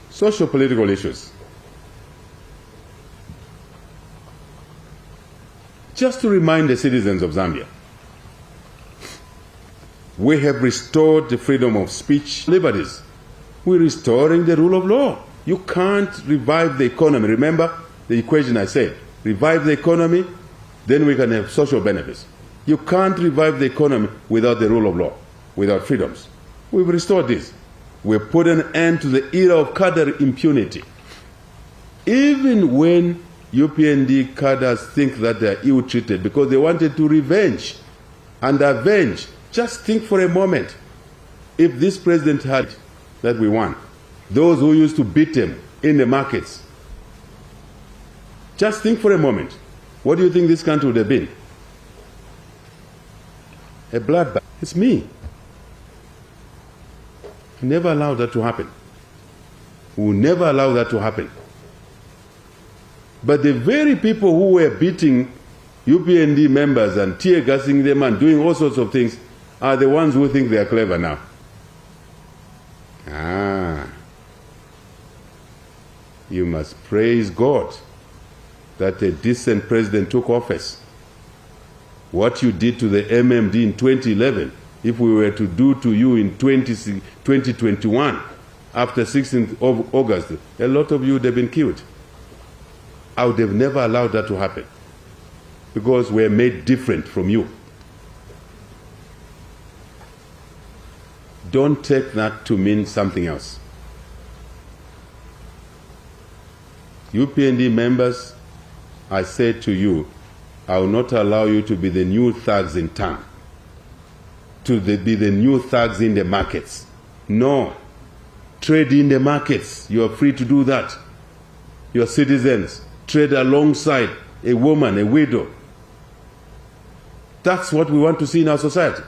Speaker 2: Socio-political issues. Just to remind the citizens of Zambia, we have restored the freedom of speech, liberties. We're restoring the rule of law. You can't revive the economy. Remember the equation I said. Revive the economy, then we can have social benefits. You can't revive the economy without the rule of law, without freedoms. We've restored this. We've put an end to the era of cadre impunity. Even when UPND cadres think that they are ill-treated because they wanted to revenge and avenge, just think for a moment, if this president had that we won, those who used to beat him in the markets, just think for a moment, what do you think this country would have been? A bloodbath. It's me. Never allow that to happen. We will never allow that to happen. But the very people who were beating UPND members and tear gassing them and doing all sorts of things are the ones who think they are clever now. You must praise God that a decent president took office. What you did to the MMD in 2011, if we were to do to you in 2021, after 16th of August, a lot of you would have been killed. I would have never allowed that to happen because we're made different from you. Don't take that to mean something else. UPND members, I say to you, I will not allow you to be the new thugs in town, to be the new thugs in the markets. No. Trade in the markets. You are free to do that. Your citizens. Trade alongside a woman, a widow. That's what we want to see in our society.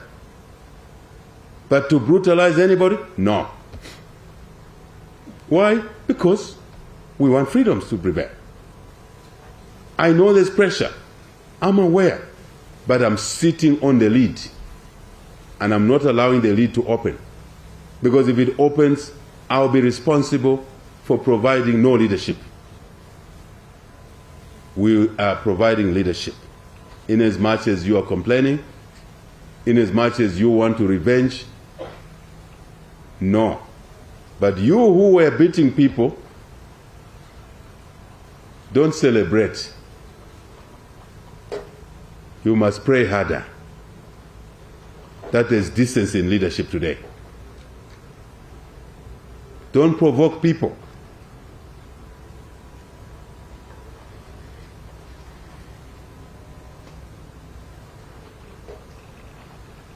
Speaker 2: But to brutalize anybody? No. Why? Because we want freedoms to prevail. I know there's pressure. I'm aware. But I'm sitting on the lead. And I'm not allowing the lead to open. Because if it opens, I'll be responsible for providing no leadership. We are providing leadership. In as much as you are complaining, in as much as you want to revenge, No. But you who were beating people, don't celebrate. You must pray harder. That is decency in leadership today. Don't provoke people.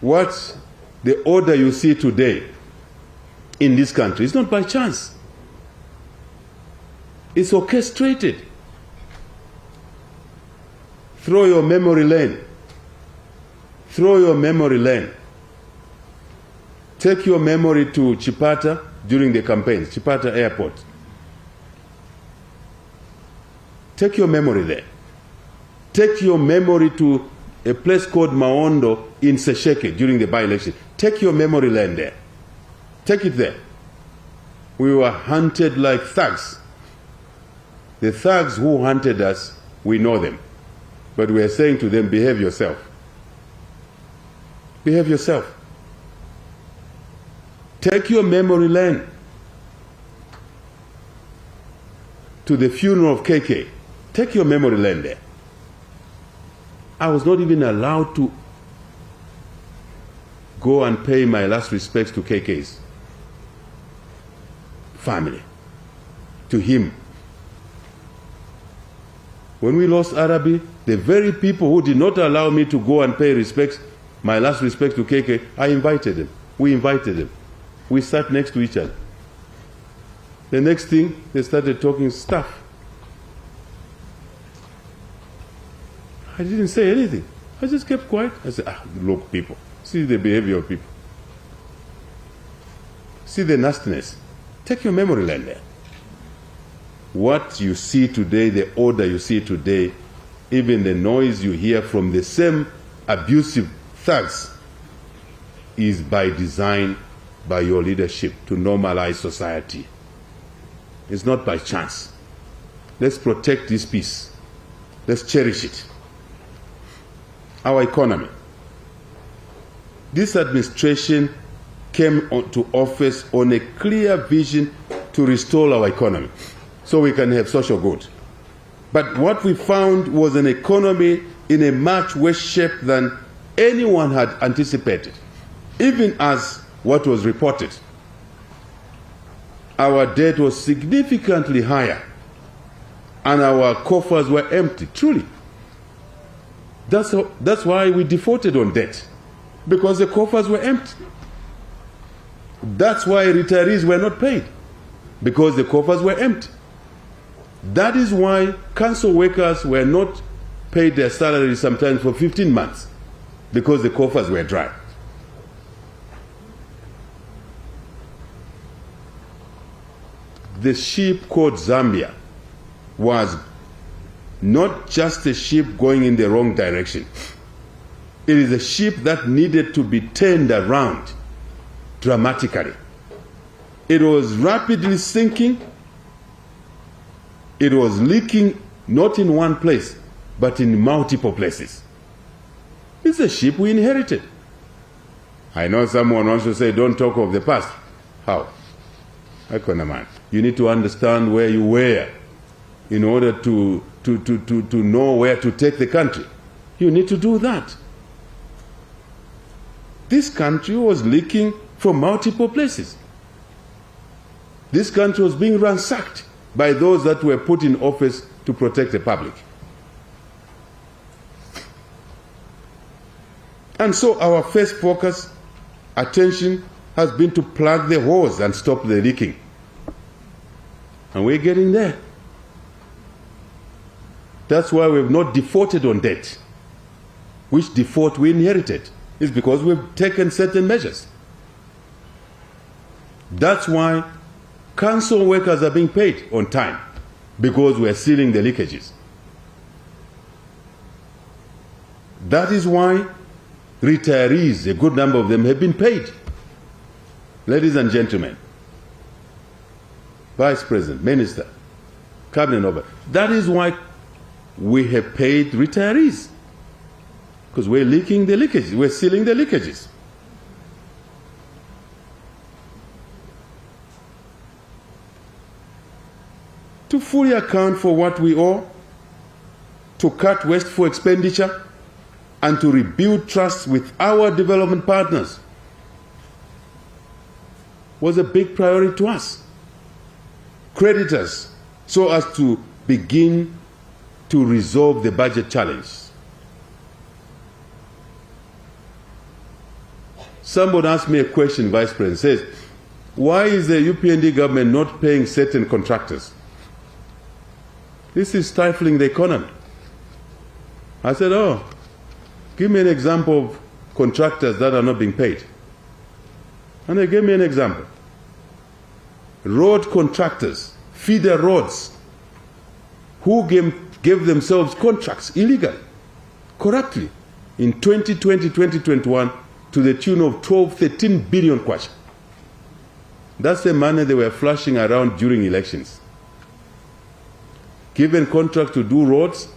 Speaker 2: What the order you see today in this country is not by chance. It's orchestrated. Throw your memory lane. Throw your memory lane. Take your memory to Chipata during the campaigns, Chipata Airport. Take your memory there. Take your memory to a place called Maondo in Sesheke during the by-election. Take your memory lane there. Take it there. We were hunted like thugs. The thugs who hunted us, we know them. But we are saying to them, behave yourself. Behave yourself. Take your memory lane to the funeral of KK. Take your memory lane there. I was not even allowed to go and pay my last respects to KK's family, to him. When we lost Arabi, the very people who did not allow me to go and pay respects, my last respects to KK, I invited them. We invited them. We sat next to each other. The next thing, they started talking stuff. I didn't say anything. I just kept quiet. I said, look, people, see the behavior of people. See the nastiness. Take your memory lane there. What you see today, the order you see today, even the noise you hear from the same abusive thugs is by design, by your leadership to normalize society. It's not by chance. Let's protect this peace. Let's cherish it. Our economy. This administration came to office on a clear vision to restore our economy so we can have social good. But what we found was an economy in a much worse shape than anyone had anticipated, even as what was reported. Our debt was significantly higher and our coffers were empty, truly. That's why we defaulted on debt, because the coffers were empty. That's why retirees were not paid, because the coffers were empty. That is why council workers were not paid their salaries sometimes for 15 months, because the coffers were dry. The ship called Zambia was not just a ship going in the wrong direction. It is a ship that needed to be turned around dramatically. It was rapidly sinking. It was leaking not in one place, but in multiple places. It's a ship we inherited. I know someone wants to say, don't talk of the past. How? Man, you need to understand where you were in order to know where to take the country. You need to do that. This country was leaking from multiple places. This country was being ransacked by those that were put in office to protect the public. And so our first focus, attention, has been to plug the holes and stop the leaking. And we're getting there. That's why we've not defaulted on debt. Which default we inherited is because we've taken certain measures. That's why council workers are being paid on time, because we're sealing the leakages. That is why retirees, a good number of them, have been paid. Ladies and gentlemen, Vice President, Minister, Cabinet Officer, that is why we have paid retirees, because we're leaking the leakages, we're sealing the leakages. to fully account for what we owe, to cut wasteful expenditure, and to rebuild trust with our development partners was a big priority to us. Creditors, so as to begin to resolve the budget challenge. Somebody asked me a question, Vice President, says, why is the UPND government not paying certain contractors? This is stifling the economy. I said, oh, give me an example of contractors that are not being paid. And they gave me an example. Road contractors, feeder roads, who gave themselves contracts illegally, corruptly, in 2020, 2021, to the tune of 13 billion kwacha. That's the money they were flashing around during elections. Given contract to do roads,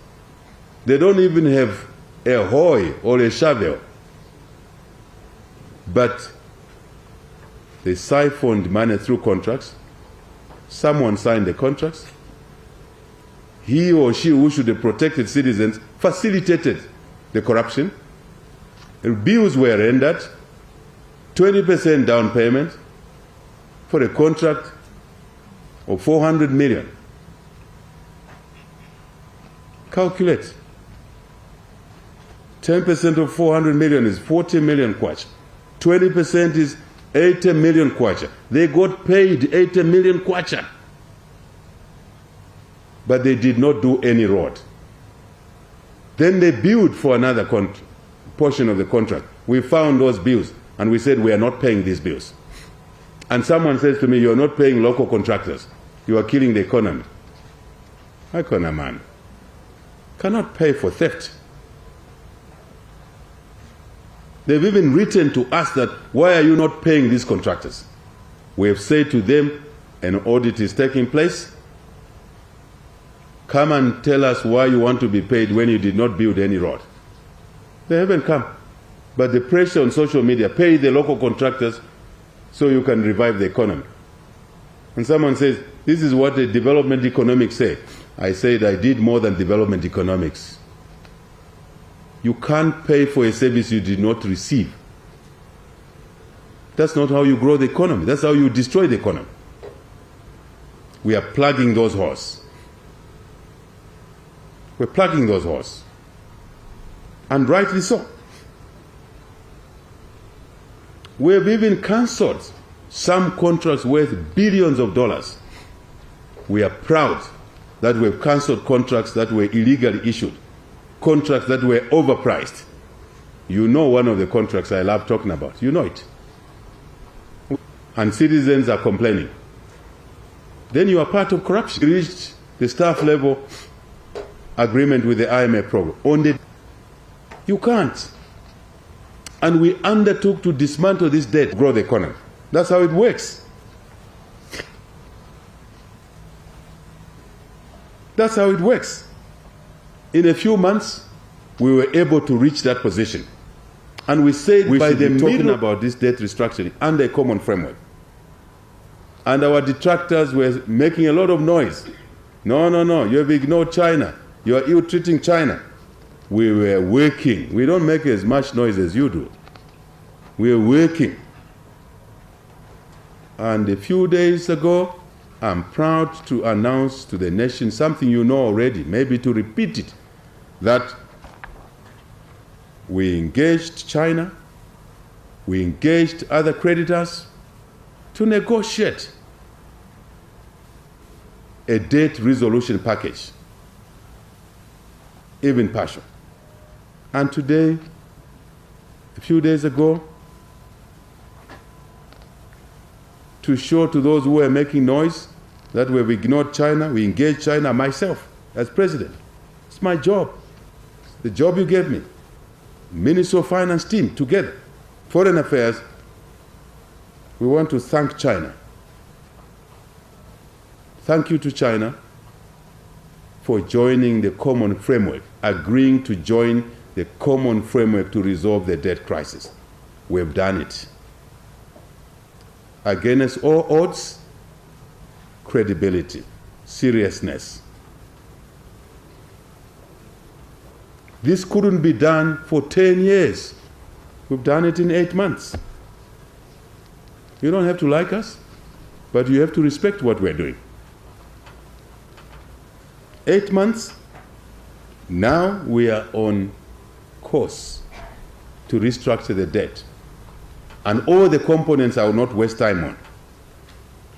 Speaker 2: they don't even have a hoe or a shovel. But they siphoned money through contracts. Someone signed the contracts. He or she who should have protected citizens facilitated the corruption. Bills were rendered, 20% down payment for a contract of 400 million. Calculate. 10% of 400 million is 40 million kwacha. 20% is 80 million kwacha. They got paid 80 million kwacha. But they did not do any road. Then they billed for another portion of the contract. We found those bills and we said we are not paying these bills. And someone says to me, you are not paying local contractors. You are killing the economy. How can a man cannot pay for theft? They've even written to us that, why are you not paying these contractors? We have said to them, an audit is taking place. Come and tell us why you want to be paid when you did not build any road. They haven't come. But the pressure on social media, pay the local contractors so you can revive the economy. And someone says, this is what the development economics say. I said, I did more than development economics. You can't pay for a service you did not receive. That's not how you grow the economy. That's how you destroy the economy. We are plugging those holes. We're plugging those holes. And rightly so. We have even cancelled some contracts worth billions of dollars. We are proud that we have cancelled contracts that were illegally issued, contracts that were overpriced. You know one of the contracts I love talking about. You know it. And citizens are complaining. Then you are part of corruption. You reached the staff level agreement with the IMF program. You can't. And we undertook to dismantle this debt, grow the economy. That's how it works. That's how it works. In a few months, we were able to reach that position. And we said we should be talking about this debt restructuring under a common framework. And our detractors were making a lot of noise. No, no, no, you have ignored China. You are ill-treating China. We were working. We don't make as much noise as you do. We are working. And a few days ago, I'm proud to announce to the nation something you know already, maybe to repeat it, that we engaged China, we engaged other creditors to negotiate a debt resolution package, even partial. And today, a few days ago, to show to those who were making noise that we've ignored China, we engaged China, myself, as president. It's my job. It's the job you gave me. Ministry of Finance team, together. Foreign Affairs, we want to thank China. Thank you to China for joining the common framework, agreeing to join the common framework to resolve the debt crisis. We've done it. Against all odds, credibility, seriousness. This couldn't be done for 10 years. We've done it in 8 months. You don't have to like us, but you have to respect what we're doing. 8 months, now we are on course to restructure the debt. And all the components I will not waste time on.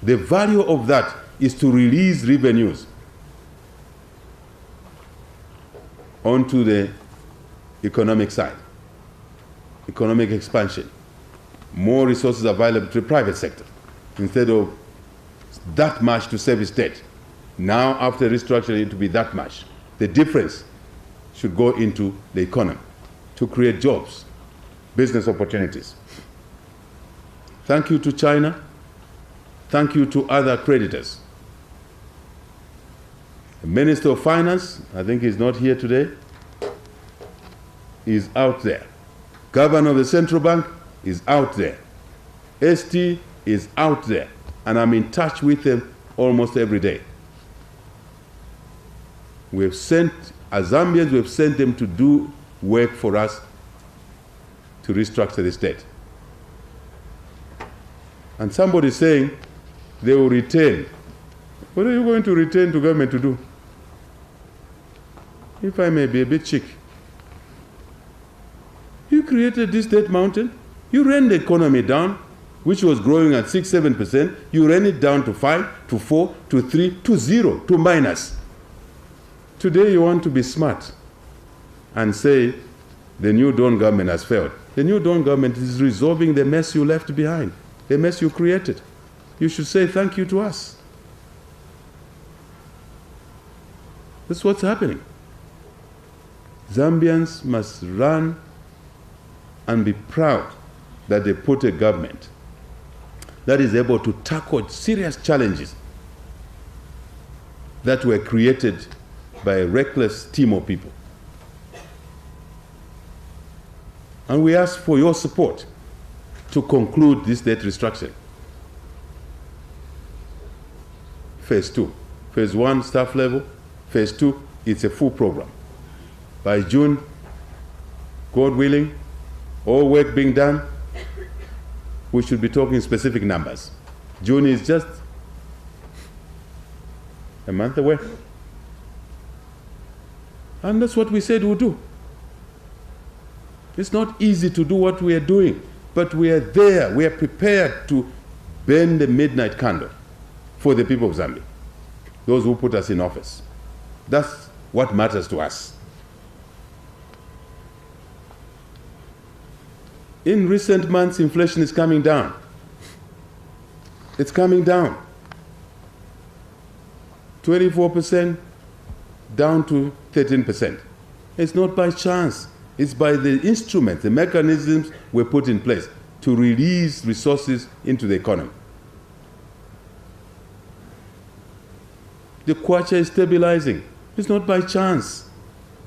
Speaker 2: The value of that is to release revenues onto the economic side, economic expansion, more resources available to the private sector, instead of that much to service debt. Now, after restructuring, it to be that much. The difference should go into the economy to create jobs, business opportunities. Thank you to China. Thank you to other creditors. The Minister of Finance, I think he's not here today, is out there. Governor of the Central Bank is out there. ST is out there. And I'm in touch with them almost every day. We've sent, as Zambians, we've sent them to do work for us to restructure this debt. And somebody is saying they will return. What are you going to return to government to do? If I may be a bit chic. You created this debt mountain. You ran the economy down, which was growing at 6-7%. You ran it down to 5, to 4, to 3, to 0, to minus. Today you want to be smart and say the new Dawn government has failed. The new Dawn government is resolving the mess you left behind, the mess you created. You should say thank you to us. That's what's happening. Zambians must run and be proud that they put a government that is able to tackle serious challenges that were created by a reckless team of people. And we ask for your support to conclude this debt restructuring. Phase 2. Phase 1, staff level. Phase 2, it's a full program. By June, God willing, all work being done, we should be talking specific numbers. June is just a month away. And that's what we said we'll do. It's not easy to do what we are doing, but we are there. We are prepared to burn the midnight candle for the people of Zambia, those who put us in office. That's what matters to us. In recent months, inflation is coming down. It's coming down. 24% down to 13%. It's not by chance. It's by the instruments, the mechanisms we put in place to release resources into the economy. The kwacha is stabilizing. It's not by chance,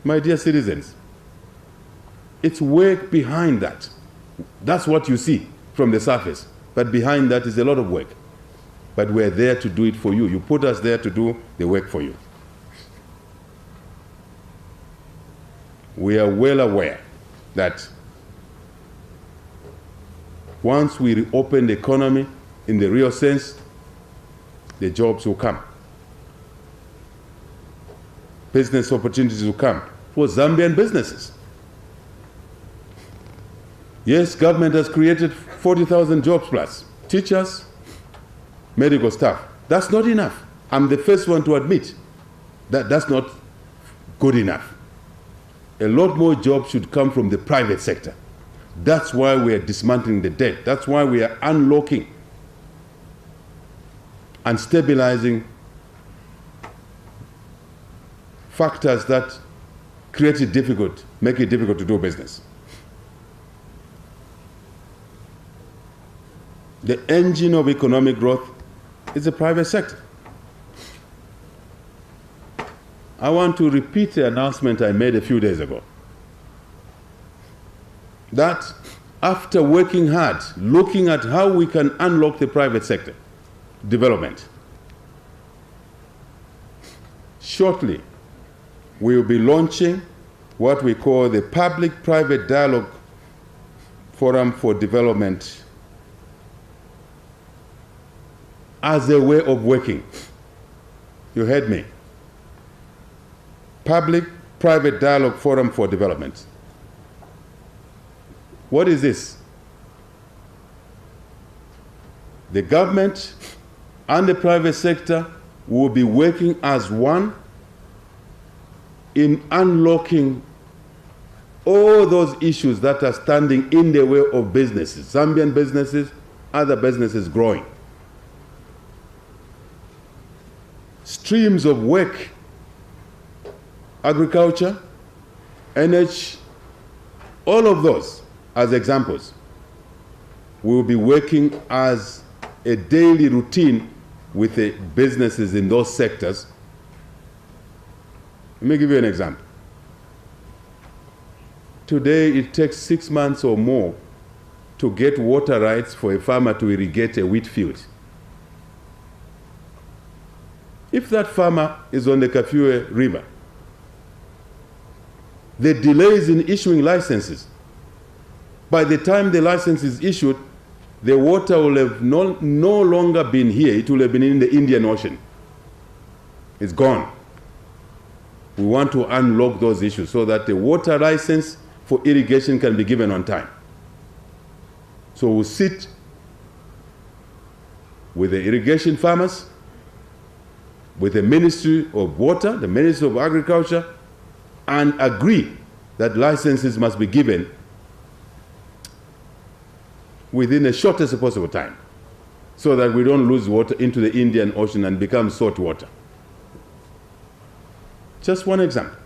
Speaker 2: my dear citizens. It's work behind that. That's what you see from the surface. But behind that is a lot of work. But we're there to do it for you. You put us there to do the work for you. We are well aware that once we reopen the economy in the real sense, the jobs will come. Business opportunities will come for Zambian businesses. Yes, government has created 40,000 jobs plus. Teachers, medical staff. That's not enough. I'm the first one to admit that that's not good enough. A lot more jobs should come from the private sector. That's why we are dismantling the debt. That's why we are unlocking and stabilizing factors that create it difficult, make it difficult to do business. The engine of economic growth is the private sector. I want to repeat the announcement I made a few days ago. That after working hard, looking at how we can unlock the private sector development, shortly, we will be launching what we call the Public-Private Dialogue Forum for Development as a way of working. You heard me. Public-Private Dialogue Forum for Development. What is this? The government and the private sector will be working as one in unlocking all those issues that are standing in the way of businesses, Zambian businesses, other businesses growing. Streams of work, agriculture, energy, all of those as examples. We will be working as a daily routine with the businesses in those sectors. Let me give you an example. Today, it takes 6 months or more to get water rights for a farmer to irrigate a wheat field. If that farmer is on the Kafue River, the delays in issuing licenses, by the time the license is issued, the water will have no longer been here. It will have been in the Indian Ocean. It's gone. We want to unlock those issues so that the water license for irrigation can be given on time. So we'll sit with the irrigation farmers, with the Ministry of Water, the Ministry of Agriculture, and agree that licenses must be given within the shortest possible time so that we don't lose water into the Indian Ocean and become salt water. Just one example.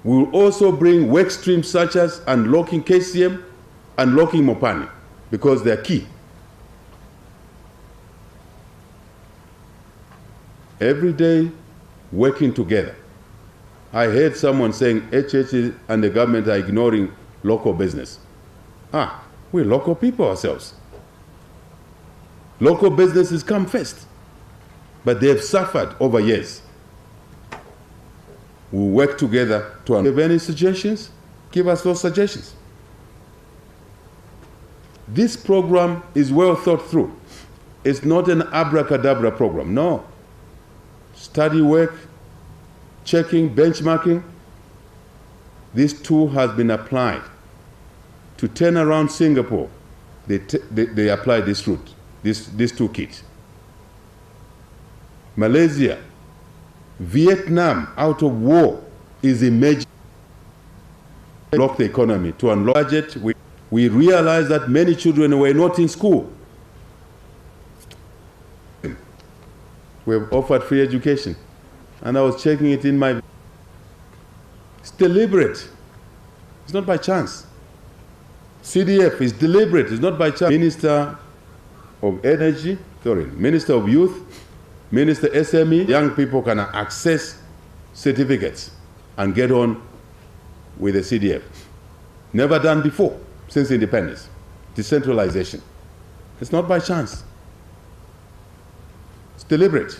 Speaker 2: We will also bring work streams such as unlocking KCM, unlocking Mopani, because they're key. Every day, working together. I heard someone saying HH and the government are ignoring local business. We're local people ourselves. Local businesses come first, but they have suffered over years. We'll work together to have any suggestions, give us those suggestions. This program is well thought through. It's not an abracadabra program, no. Study work, checking, benchmarking. This tool has been applied to turn around Singapore. They apply this route, this toolkit. Malaysia, Vietnam, out of war, is emerging to unlock the economy, to unlock the budget. We realized that many children were not in school. We have offered free education. And I was checking it in my... It's deliberate. It's not by chance. CDF is deliberate. It's not by chance. Minister of Energy, Minister of Youth, Minister SME, young people can access certificates and get on with the CDF. Never done before since independence. Decentralization. It's not by chance. It's deliberate.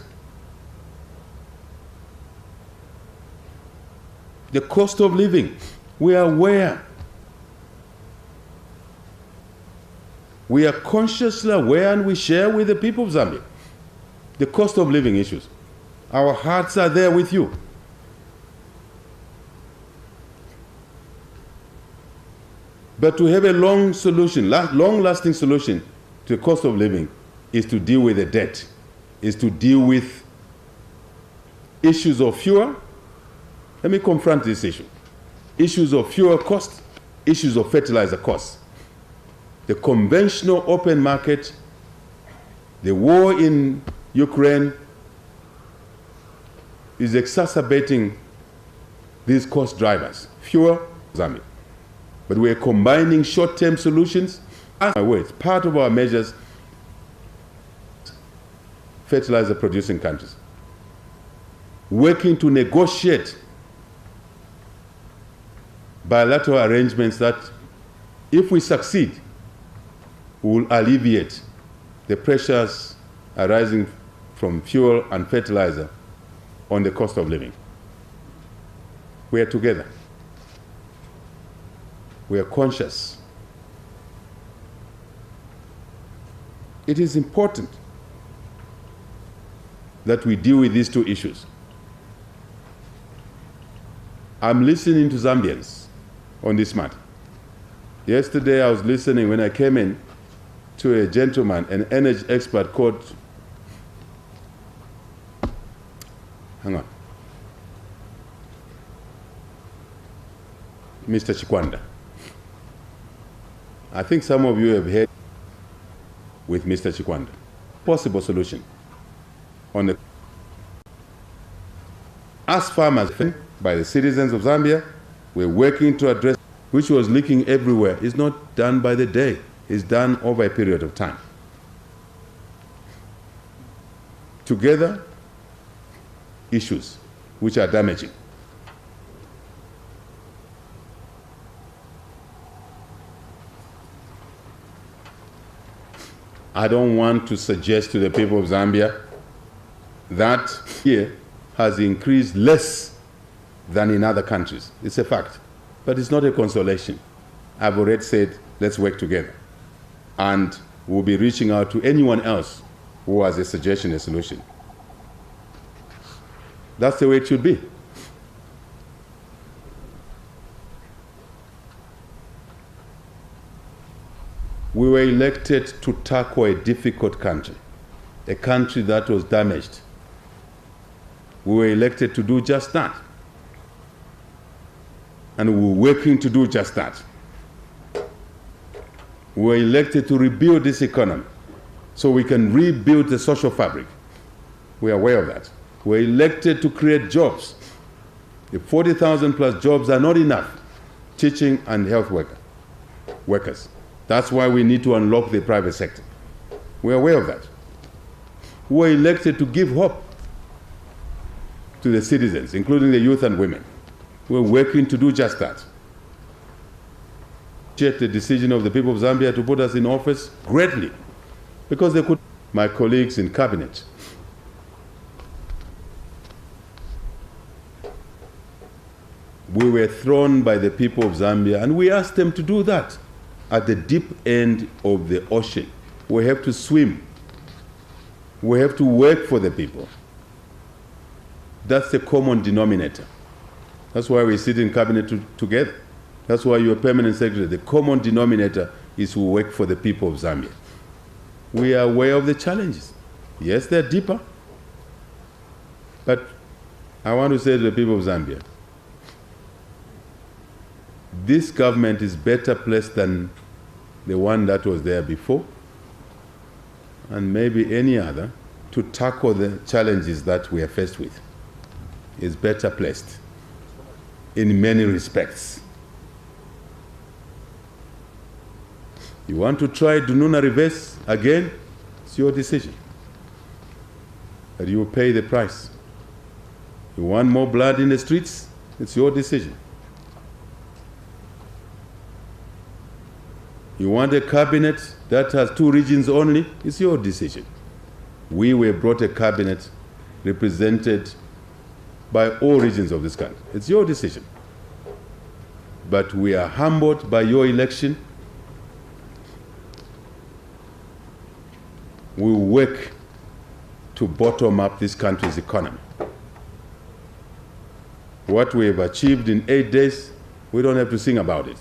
Speaker 2: The cost of living, we are aware. We are consciously aware and we share with the people of Zambia the cost of living issues. Our hearts are there with you. But to have a long-lasting solution to the cost of living is to deal with the debt, is to deal with issues of fuel. Let me confront this issue. Issues of fuel cost, issues of fertilizer costs. The conventional open market, the war in Ukraine is exacerbating these cost drivers. Fuel, Zambia. But we're combining short-term solutions. It's part of our measures, fertilizer producing countries. Working to negotiate bilateral arrangements that, if we succeed, will alleviate the pressures arising from fuel and fertilizer on the cost of living. We are together. We are conscious. It is important that we deal with these two issues. I'm listening to Zambians on this matter. Yesterday I was listening when I came in to a gentleman, an energy expert called, Mr. Chikwanda. I think some of you have heard with Mr. Chikwanda. Possible solution on the as farmers by the citizens of Zambia, we're working to address which was leaking everywhere. It's not done by the day. It's done over a period of time. Together, issues which are damaging. I don't want to suggest to the people of Zambia that here has increased less than in other countries. It's a fact. But it's not a consolation. I've already said, let's work together. And we'll be reaching out to anyone else who has a suggestion, a solution. That's the way it should be. We were elected to tackle a difficult country, a country that was damaged. We were elected to do just that. And we were working to do just that. We were elected to rebuild this economy so we can rebuild the social fabric. We are aware of that. We were elected to create jobs. The 40,000 plus jobs are not enough. Teaching and health workers. That's why we need to unlock the private sector. We're aware of that. We're elected to give hope to the citizens, including the youth and women. We're working to do just that. Appreciate the decision of the people of Zambia to put us in office greatly, because they could. My colleagues in cabinet, we were thrown by the people of Zambia, and we asked them to do that. At the deep end of the ocean, we have to swim. We have to work for the people. That's the common denominator. That's why we sit in cabinet together. That's why you're permanent secretary. The common denominator is who work for the people of Zambia. We are aware of the challenges. Yes, they're deeper. But I want to say to the people of Zambia, this government is better placed than the one that was there before, and maybe any other, to tackle the challenges that we are faced with. Is better placed in many respects. You want to try Dununa reverse again? It's your decision. But you will pay the price. You want more blood in the streets? It's your decision. You want a cabinet that has 2 regions only? It's your decision. We were brought a cabinet represented by all regions of this country. It's your decision. But we are humbled by your election. We work to bottom up this country's economy. What we have achieved in 8 days, we don't have to sing about it.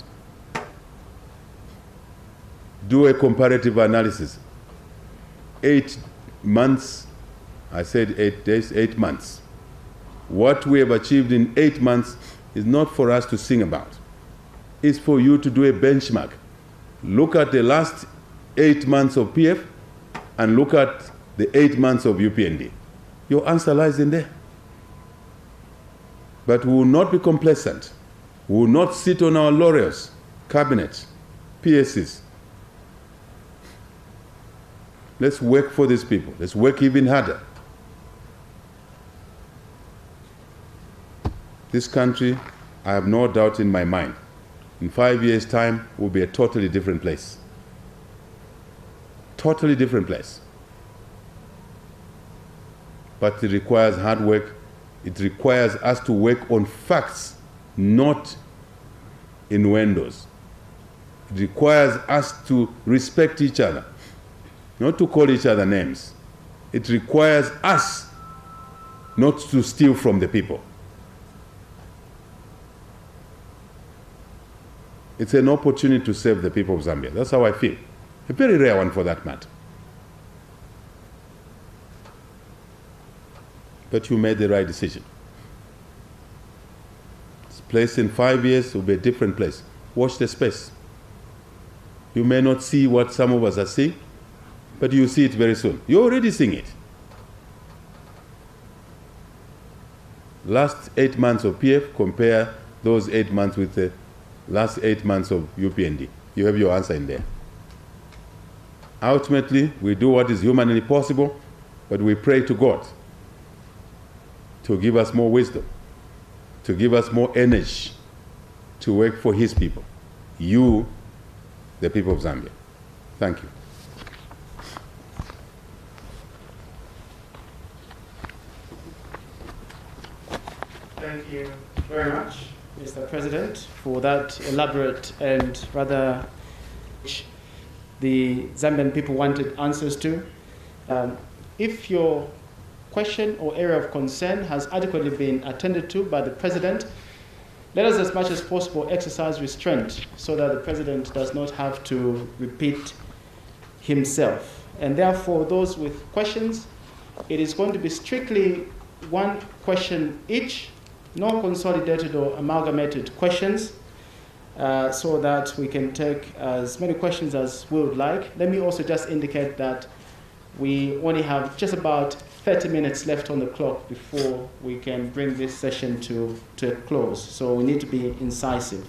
Speaker 2: Do a comparative analysis. 8 months, I said 8 days, 8 months. What we have achieved in 8 months is not for us to sing about. It's for you to do a benchmark. Look at the last 8 months of PF and look at the 8 months of UPND. Your answer lies in there. But we will not be complacent. We will not sit on our laurels, cabinet, PSCs. Let's work for these people. Let's work even harder. This country, I have no doubt in my mind, in 5 years' time, will be a totally different place. Totally different place. But it requires hard work It requires us to work on facts, not innuendos. It requires us to respect each other, not to call each other names. It requires us not to steal from the people. It's an opportunity to serve the people of Zambia. That's how I feel. A very rare one for that matter. But you made the right decision. This place in 5 years will be a different place. Watch the space. You may not see what some of us are seeing, but you'll see it very soon. You're already seeing it. Last 8 months of PF, compare those 8 months with the last 8 months of UPND. You have your answer in there. Ultimately, we do what is humanly possible, but we pray to God to give us more wisdom, to give us more energy to work for his people. You, the people of Zambia. Thank you.
Speaker 1: Thank you very much, Mr. President, for that elaborate and rather the Zambian people wanted answers to. If your question or area of concern has adequately been attended to by the President, let us as much as possible exercise restraint so that the President does not have to repeat himself. And therefore, those with questions, it is going to be strictly one question each, no consolidated or amalgamated questions, so that we can take as many questions as we would like. Let me also just indicate that we only have just about 30 minutes left on the clock before we can bring this session to a close, so we need to be incisive.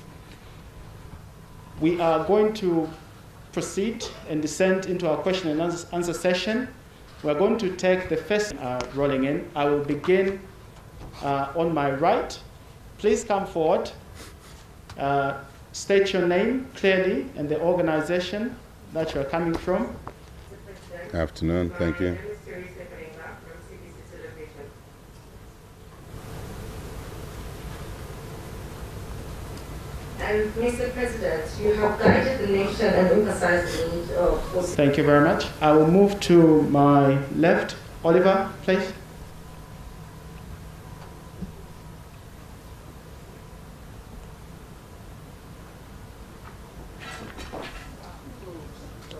Speaker 1: We are going to proceed and descend into our question and answer session. We're going to take the first rolling in. I will begin on my right. Please come forward. State your name clearly and the organization that you're coming from.
Speaker 2: Afternoon, thank you.
Speaker 3: And Mr. President, you have guided the nation and emphasized the need of...
Speaker 1: Thank you very much. I will move to my left. Oliver, please.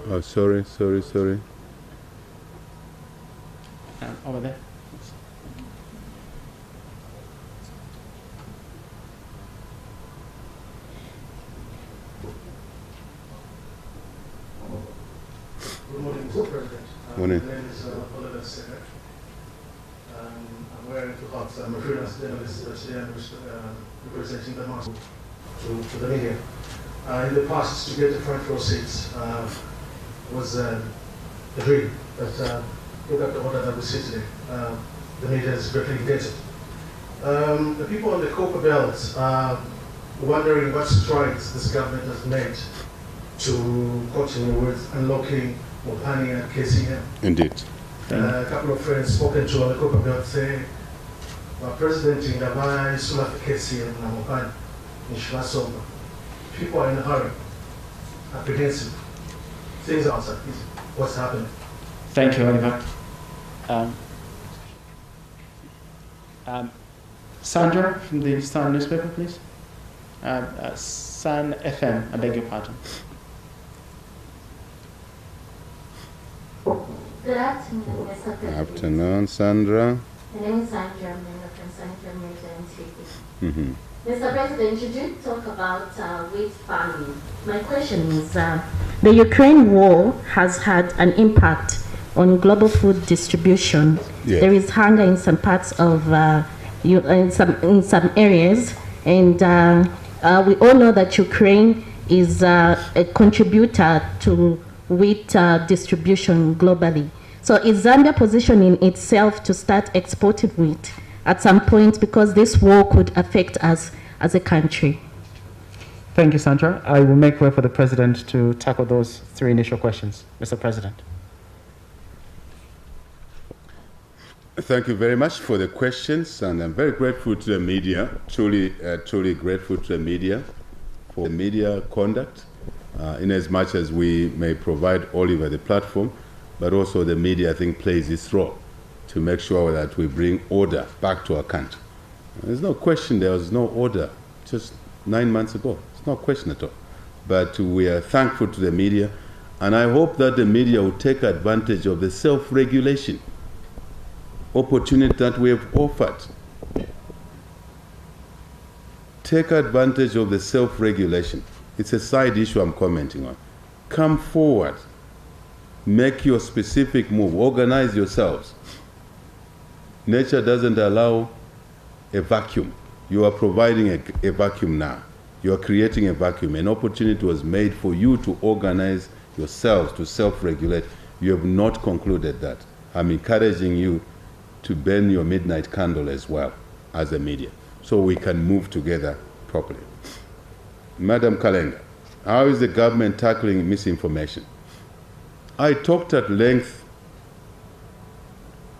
Speaker 2: Oh, sorry.
Speaker 1: Over there.
Speaker 4: Good morning, Mr. President.
Speaker 2: Morning.
Speaker 4: My name is Oliver Senek. I'm wearing two hats. I'm a freelance journalist, today I'm representing the mass to the media. In the past, to get the front row seats was a dream, but look at the order that we see today. The media is greatly indebted. The people on the Copper Belt are wondering what strides this government has made to continue with unlocking Mopani and KCM.
Speaker 2: Indeed.
Speaker 4: A couple of friends spoken to on the Copper Belt say, President in Gabaya is soon after KCM and Mopani in Shlasomba. People are in a hurry, apprehensive. Things are outside. What's happening?
Speaker 1: Thank you, Oliver. Sandra from the Star newspaper, please. Sun FM, I beg your pardon.
Speaker 3: Good afternoon, Mr. President.
Speaker 2: Afternoon, Sandra.
Speaker 3: My name is Sandra, I'm from Sandra Media and TV. Mr. President, you did talk about wheat farming. My question is, the Ukraine war has had an impact on global food distribution.
Speaker 2: Yeah.
Speaker 3: There is hunger in some parts of, in some areas, and we all know that Ukraine is a contributor to wheat distribution globally. So is Zambia positioning itself to start exporting wheat at some point, because this war could affect us as a country?
Speaker 1: Thank you, Sandra. I will make way for the President to tackle those three initial questions. Mr. President.
Speaker 2: Thank you very much for the questions, and I'm very grateful to the media, truly grateful to the media for the media conduct, in as much as we may provide Oliver the platform, but also the media, I think, plays its role to make sure that we bring order back to our country. There's no question there was no order just 9 months ago. It's no question at all. But we are thankful to the media, and I hope that the media will take advantage of the self-regulation opportunity that we have offered. Take advantage of the self-regulation. It's a side issue I'm commenting on. Come forward. Make your specific move. Organize yourselves. Nature doesn't allow a vacuum. You are providing a vacuum now. You are creating a vacuum. An opportunity was made for you to organize yourselves, to self-regulate. You have not concluded that. I'm encouraging you to burn your midnight candle as well as a media, so we can move together properly. Madam Kalenga, how is the government tackling misinformation? I talked at length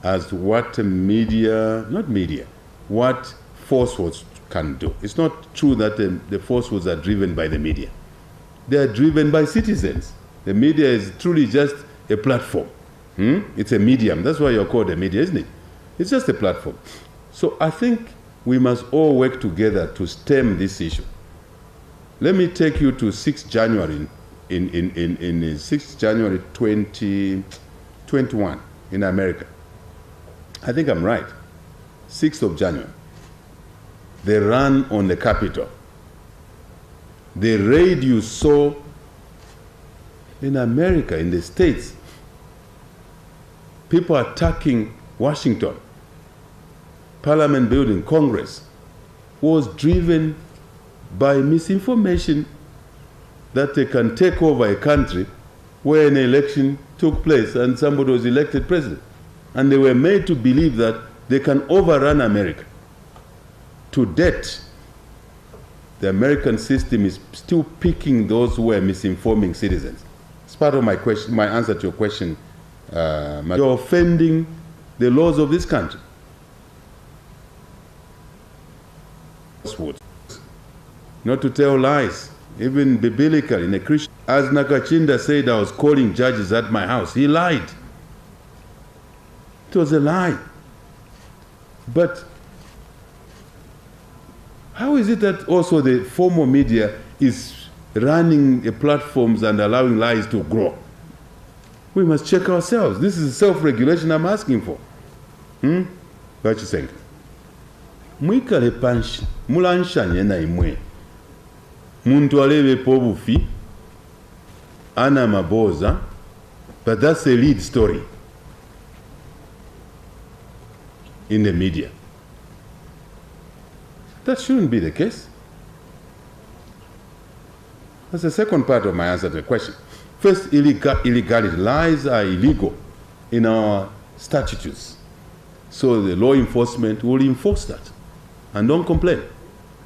Speaker 2: as to what what falsehoods can do. It's not true that the falsehoods are driven by the media. They are driven by citizens. The media is truly just a platform. It's a medium. That's why you're called a media, isn't it? It's just a platform. So I think we must all work together to stem this issue. Let me take you to 6th January in 6th January 2021 in America. I think I'm right. 6th of January. They ran on the Capitol. The raid you saw in America, in the States, people attacking Washington, Parliament building, Congress, was driven by misinformation that they can take over a country where an election took place and somebody was elected president. And they were made to believe that they can overrun America. To date, the American system is still picking those who are misinforming citizens. It's part of my question, my answer to your question. You're offending the laws of this country. Not to tell lies, even biblical in a Christian. As Nakachinda said, I was calling judges at my house. He lied. It was a lie. But how is it that also the formal media is running the platforms and allowing lies to grow? We must check ourselves. This is self-regulation I'm asking for. What you think? Mwikale panshi, mulanshanye na imwe. Muntu alebe pobufi, ana maboza, but that's the lead story in the media. That shouldn't be the case. That's the second part of my answer to the question. First, illegality. Lies are illegal in our statutes. So the law enforcement will enforce that. And don't complain.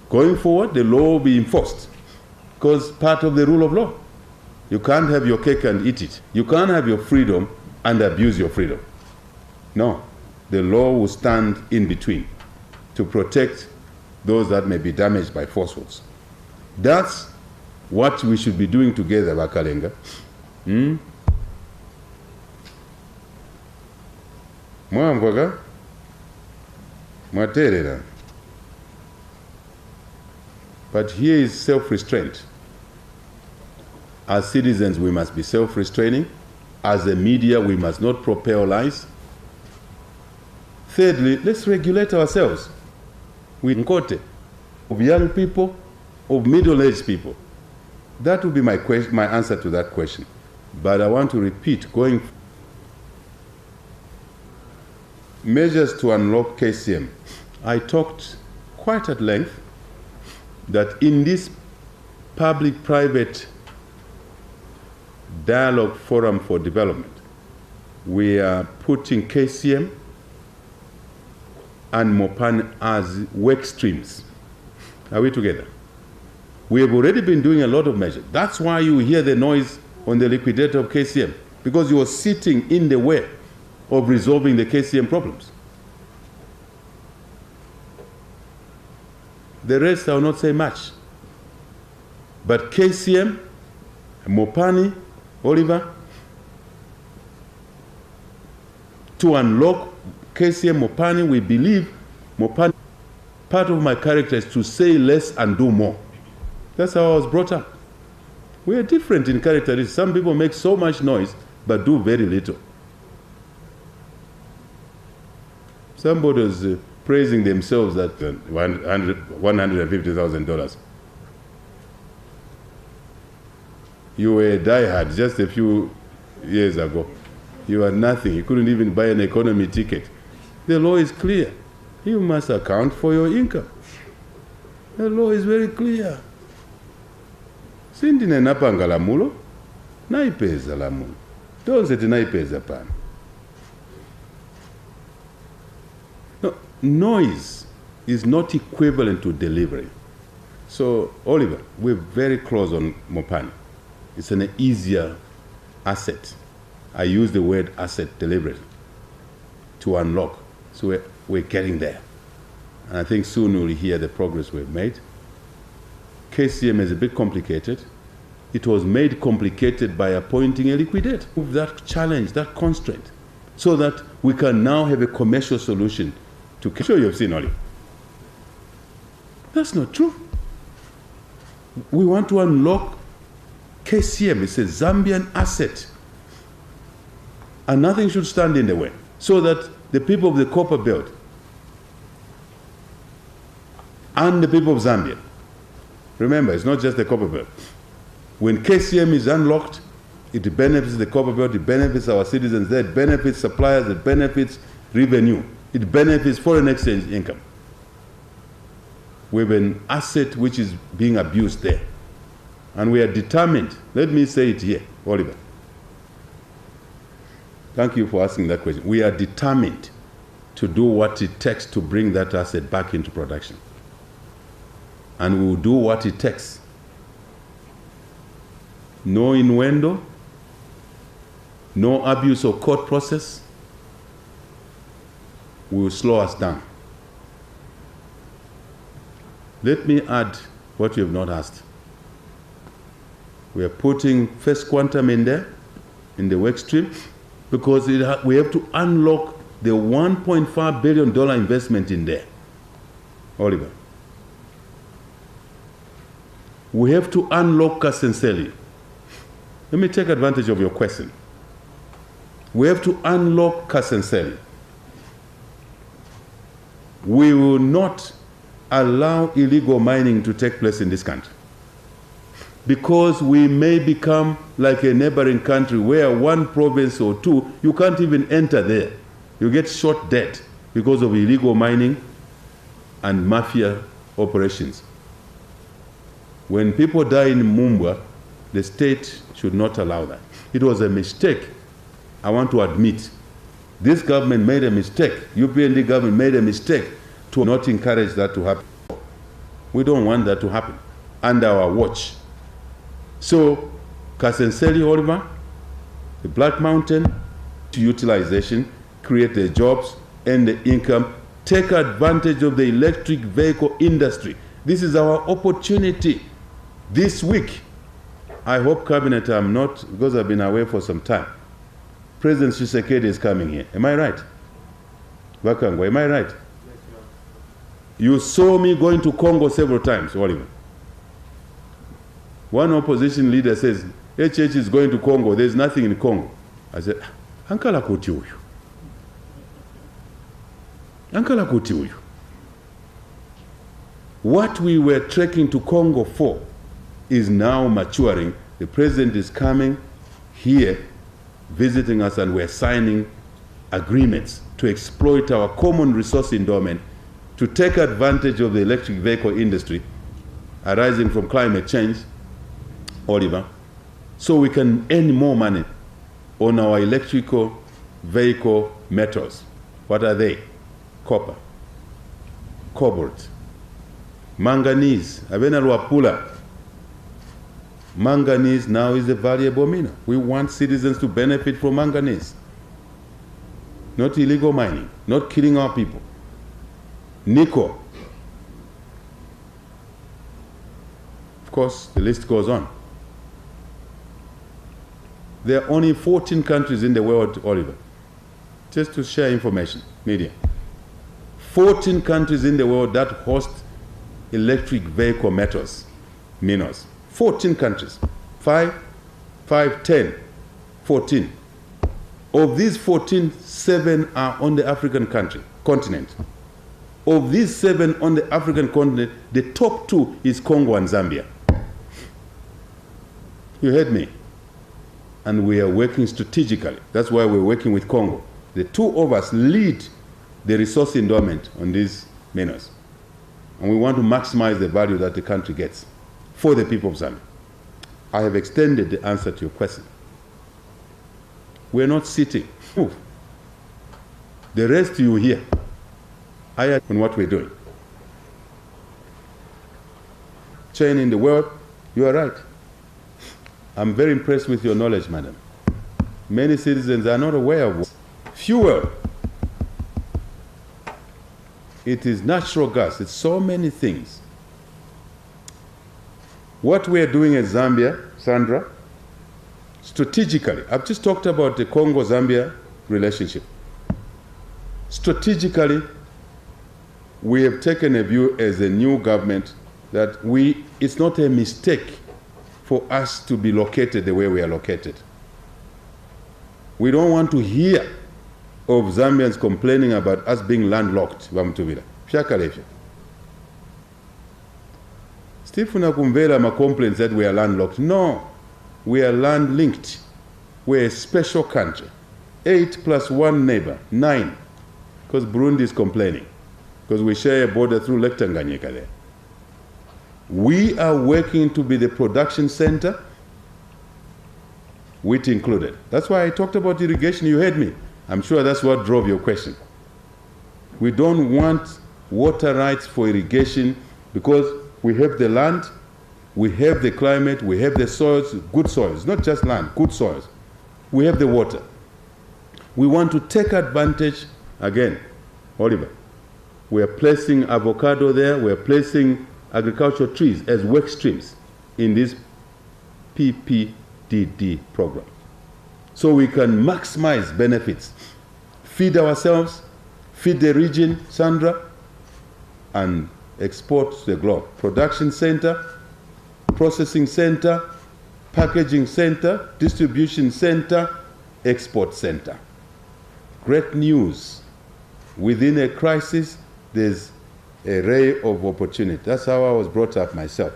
Speaker 2: Going forward, the law will be enforced. Because part of the rule of law. You can't have your cake and eat it. You can't have your freedom and abuse your freedom. No. The law will stand in between to protect those that may be damaged by falsehoods. That's what we should be doing together, Bakalenga. Mwamboga? Mwaterera. But here is self-restraint. As citizens, we must be self-restraining. As a media, we must not propel lies. Thirdly, let's regulate ourselves. With Nkote, of young people, of middle-aged people. That would be my answer to that question. But I want to repeat, measures to unlock KCM. I talked quite at length that in this public-private dialogue forum for development, we are putting KCM and Mopan as work streams. Are we together? We have already been doing a lot of measures. That's why you hear the noise on the liquidator of KCM, because you are sitting in the way of resolving the KCM problems. The rest I will not say much. But KCM, Mopani, Oliver, to unlock KCM Mopani, we believe Mopani, part of my character is to say less and do more. That's how I was brought up. We are different in characteristics. Some people make so much noise but do very little. Somebody was praising themselves at $150,000. You were a diehard just a few years ago. You had nothing. You couldn't even buy an economy ticket. The law is clear. You must account for your income. The law is very clear. Sindine napanga lamulo, naipeza lamulo. Don't say naipeza pan. No, noise is not equivalent to delivery. So, Oliver, we're very close on Mopani. It's an easier asset. I use the word asset delivery to unlock. So we're getting there. And I think soon we'll hear the progress we've made. KCM is a bit complicated. It was made complicated by appointing a liquidator. That challenge, that constraint, so that we can now have a commercial solution to. I'm sure you've seen, Oliver. That's not true. We want to unlock KCM. It's a Zambian asset. And nothing should stand in the way, so that the people of the Copper Belt and the people of Zambia, remember, it's not just the Copper Belt. When KCM is unlocked, it benefits the Copper Belt, it benefits our citizens there, it benefits suppliers, it benefits revenue, it benefits foreign exchange income. We have an asset which is being abused there. And we are determined, let me say it here, Oliver. Thank you for asking that question. We are determined to do what it takes to bring that asset back into production. And we will do what it takes. No innuendo, no abuse of court process will slow us down. Let me add what you have not asked. We are putting First Quantum in there, in the work stream, because we have to unlock the $1.5 billion investment in there. Oliver. We have to unlock Kasenseli. Let me take advantage of your question. We have to unlock Kasenseli. We will not allow illegal mining to take place in this country, because we may become like a neighboring country where one province or two, you can't even enter there. You get shot dead because of illegal mining and mafia operations. When people die in Mumbwa, the state should not allow that. It was a mistake, I want to admit. This government made a mistake. UPND government made a mistake to not encourage that to happen. We don't want that to happen under our watch. So, Kasenseli Oliver, the Black Mountain, utilization, create the jobs and the income, take advantage of the electric vehicle industry. This is our opportunity. This week, I hope Cabinet, I'm not, because I've been away for some time, President Tshisekedi is coming here. Am I right? Bakangwa, am I right? You saw me going to Congo several times, Oliver. One opposition leader says, HH is going to Congo, there's nothing in Congo. I said, Ankala kuti uyu. Ankala kuti uyu. What we were trekking to Congo for is now maturing. The president is coming here, visiting us, and we're signing agreements to exploit our common resource endowment to take advantage of the electric vehicle industry arising from climate change, Oliver, so we can earn more money on our electrical vehicle metals. What are they? Copper, cobalt, manganese, avena luapula. Manganese now is a valuable mineral. We want citizens to benefit from manganese. Not illegal mining, not killing our people. Nickel. course, the list goes on. There are only 14 countries in the world, Oliver, just to share information, media. 14 countries in the world that host electric vehicle metals, minerals. 14 countries. 5, 10, 14. Of these 14, 7 are on the African continent. Of these 7 on the African continent, the top 2 is Congo and Zambia. You heard me? And we are working strategically. That's why we're working with Congo. The 2 of us lead the resource endowment on these minerals. And we want to maximize the value that the country gets for the people of Zambia. I have extended the answer to your question. We're not sitting. Move. The rest you hear. I am on what we're doing. Chain in the world, you are right. I'm very impressed with your knowledge, madam. Many citizens are not aware of what. Fuel. It is natural gas. It's so many things. What we are doing in Zambia, Sandra, strategically, I've just talked about the Congo-Zambia relationship. Strategically, we have taken a view as a new government that it's not a mistake for us to be located the way we are located. We don't want to hear of Zambians complaining about us being landlocked. Stifuna kumvela ma complaints that we are landlocked. No, we are land linked. We're a special country. 8 + 1 neighbor, 9. Because Burundi is complaining. Because we share a border through Lake Tanganyika there. We are working to be the production center, wheat included. That's why I talked about irrigation. You heard me. I'm sure that's what drove your question. We don't want water rights for irrigation because we have the land, we have the climate, we have the soils, good soils, not just land, good soils. We have the water. We want to take advantage, again, Oliver, we are placing avocado there, we are placing agricultural trees as work streams in this PPDD program. So we can maximize benefits, feed ourselves, feed the region, Sandra, and export to the globe. Production center, processing center, packaging center, distribution center, export center. Great news. Within a crisis, there's a ray of opportunity. That's how I was brought up myself.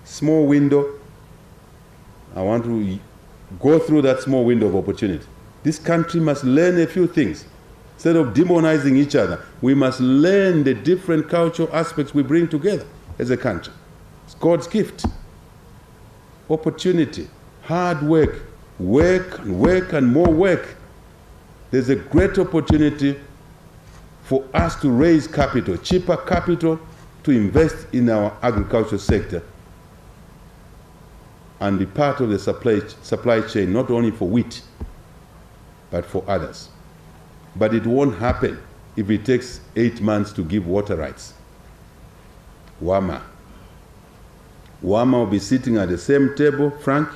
Speaker 2: Small window. I want to go through that small window of opportunity. This country must learn a few things. Instead of demonizing each other, we must learn the different cultural aspects we bring together as a country. It's God's gift. Opportunity, hard work, work and more work. There's a great opportunity for us to raise capital, cheaper capital, to invest in our agricultural sector and be part of the supply chain, not only for wheat, but for others. But it won't happen if it takes 8 months to give water rights. WAMA will be sitting at the same table, Frank,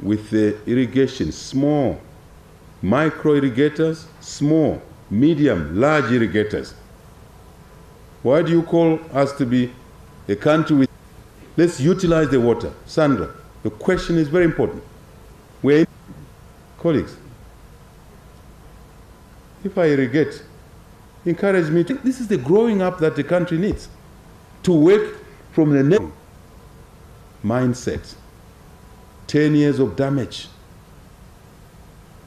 Speaker 2: with the irrigation, small, micro irrigators, small, medium, large irrigators. Why do you call us to be a country with... Let's utilize the water. Sandra, the question is very important. We're colleagues. If I irrigate, encourage me to... This is the growing up that the country needs. To work from the next mindset. 10 years of damage.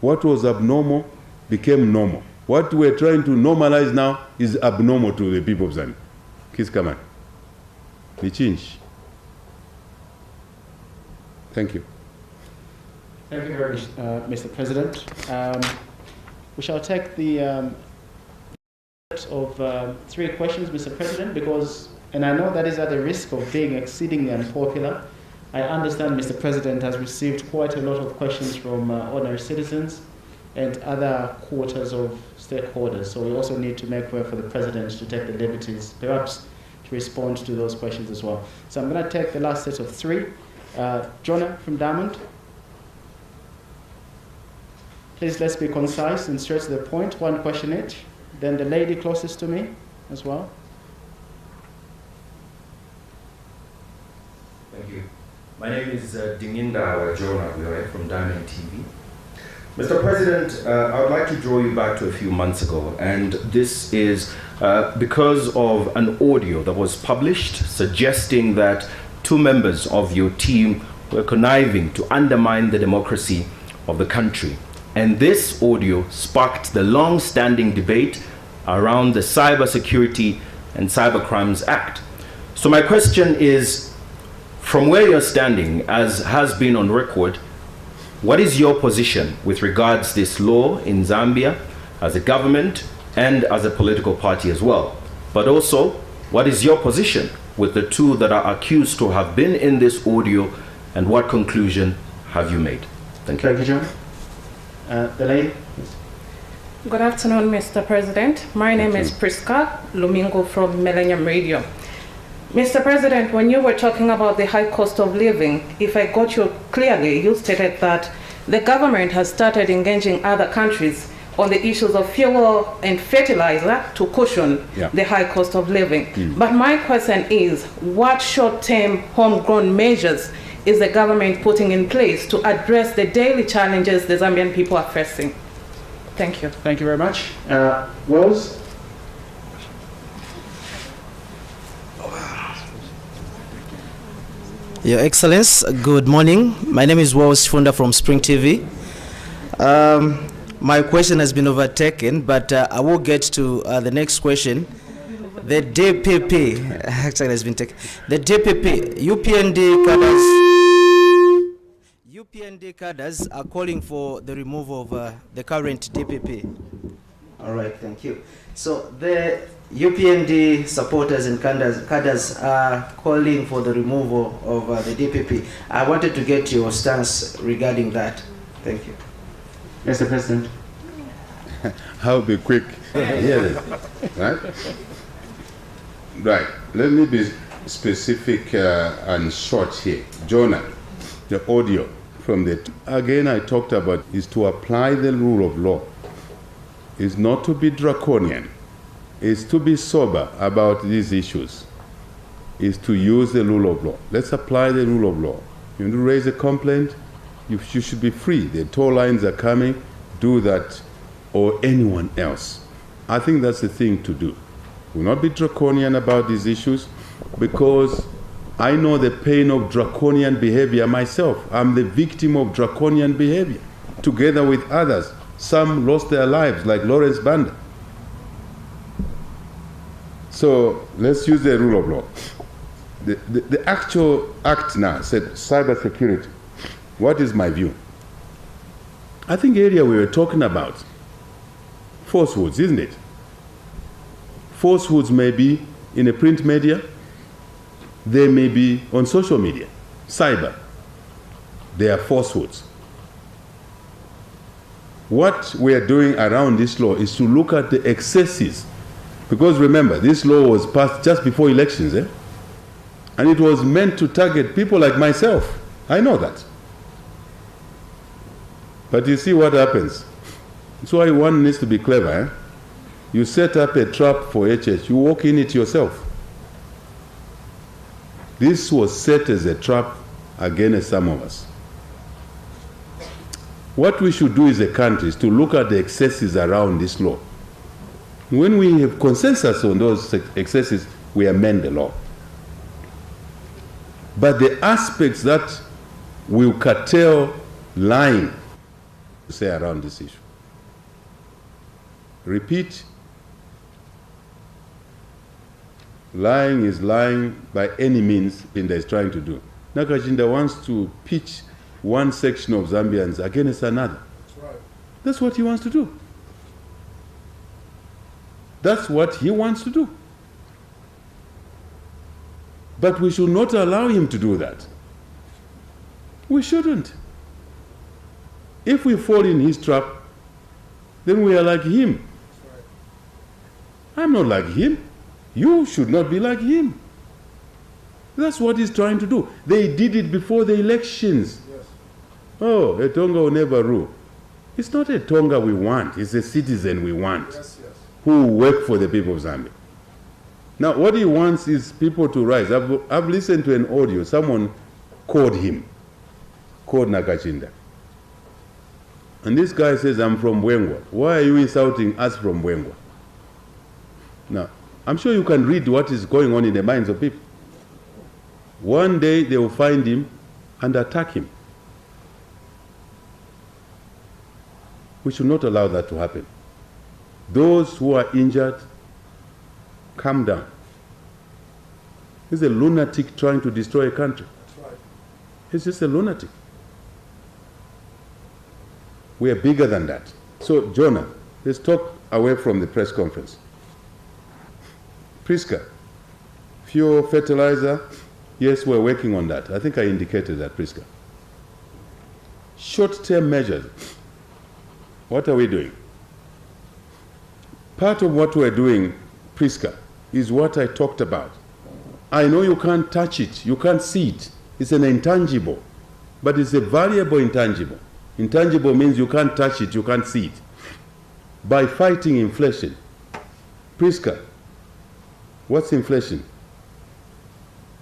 Speaker 2: What was abnormal became normal. What we're trying to normalize now is abnormal to the people of Zambia. Kiss Kaman. The change. Thank you.
Speaker 1: Thank you very much, Mr. President. We shall take the of 3 questions, Mr. President, because, and I know that is at the risk of being exceedingly unpopular. I understand Mr. President has received quite a lot of questions from ordinary citizens and other quarters of stakeholders. So we also need to make way for the President to take the liberties, perhaps to respond to those questions as well. So I'm going to take the last set of three. Jonah from Diamond. Please, let's be concise and straight to the point. One question each. Then the lady closest to me as well.
Speaker 5: Thank you. My name is Dinginda Jonah from Diamond TV. Mr. President, I would like to draw you back to a few months ago, and this is because of an audio that was published suggesting that two members of your team were conniving to undermine the democracy of the country. And this audio sparked the long-standing debate around the Cybersecurity and Cybercrimes Act. So my question is, from where you're standing, as has been on record, what is your position with regards to this law in Zambia as a government and as a political party as well? But also, what is your position with the two that are accused to have been in this audio, and what conclusion have you made? Thank you.
Speaker 1: Thank you, John. The lady.
Speaker 6: Good afternoon, Mr. President. My name is Priska Lumingo from Millennium Radio. Mr. President, when you were talking about the high cost of living, if I got you clearly, you stated that the government has started engaging other countries on the issues of fuel and fertilizer to cushion the high cost of living. But my question is, what short-term homegrown measures is the government putting in place to address the daily challenges the Zambian people are facing? Thank you.
Speaker 1: Thank you very much. Wells?
Speaker 7: Your Excellence, good morning. My name is Wells Funda from Spring TV. My question has been overtaken, but I will get to the next question. The DPP actually has been taken. The DPP, UPND cadres are calling for the removal of the current DPP. All right, thank you. So the UPND supporters and cadres are calling for the removal of the DPP. I wanted to get your stance regarding that. Thank you.
Speaker 1: Mr. President.
Speaker 2: I'll be quick. Right? Right. Let me be specific and short here. Jonah, the audio from the... Again, I talked about is to apply the rule of law. Is not to be draconian. Is to be sober about these issues. Is to use the rule of law. Let's apply the rule of law. You want to raise a complaint, you should be free. The toll lines are coming. Do that, or anyone else. I think that's the thing to do. Will not be draconian about these issues, because I know the pain of draconian behavior myself. I'm the victim of draconian behavior, together with others. Some lost their lives, like Lawrence Banda. So let's use the rule of law. The actual act now said cybersecurity. What is my view? I think the area we were talking about, falsehoods, isn't it? Falsehoods may be in a print media, they may be on social media, cyber. They are falsehoods. What we are doing around this law is to look at the excesses. Because remember, this law was passed just before elections, and it was meant to target people like myself. I know that. But you see what happens. That's why one needs to be clever. You set up a trap for HH, you walk in it yourself. This was set as a trap against some of us. What we should do as a country is to look at the excesses around this law. When we have consensus on those excesses, we amend the law. But the aspects that will curtail lying, say, around this issue. Repeat, lying is lying by any means Pinda is trying to do. Nakajinda wants to pitch one section of Zambians against another. That's right. That's what he wants to do. That's what he wants to do. But we should not allow him to do that. We shouldn't. If we fall in his trap, then we are like him. I'm not like him. You should not be like him. That's what he's trying to do. They did it before the elections.
Speaker 8: Yes.
Speaker 2: Oh, a Tonga will never rule. It's not a Tonga we want. It's a citizen we want,
Speaker 8: Yes, yes.
Speaker 2: who work for the people of Zambia. Now, what he wants is people to rise. I've listened to an audio. Someone called him, called Nakachinda. And this guy says, I'm from Bwengwa. Why are you insulting us from Bwengwa? Now, I'm sure you can read what is going on in the minds of people. One day they will find him and attack him. We should not allow that to happen. Those who are injured, calm down. He's a lunatic trying to destroy a country.
Speaker 8: That's right.
Speaker 2: He's just a lunatic. We are bigger than that. So, Jonah, let's talk away from the press conference. Priska, fuel, fertilizer, yes, we're working on that. I think I indicated that, Priska. Short-term measures. What are we doing? Part of what we're doing, Priska, is what I talked about. I know you can't touch it, you can't see it. It's an intangible, but it's a variable intangible. Intangible means you can't touch it, you can't see it. By fighting inflation. Priska, what's inflation?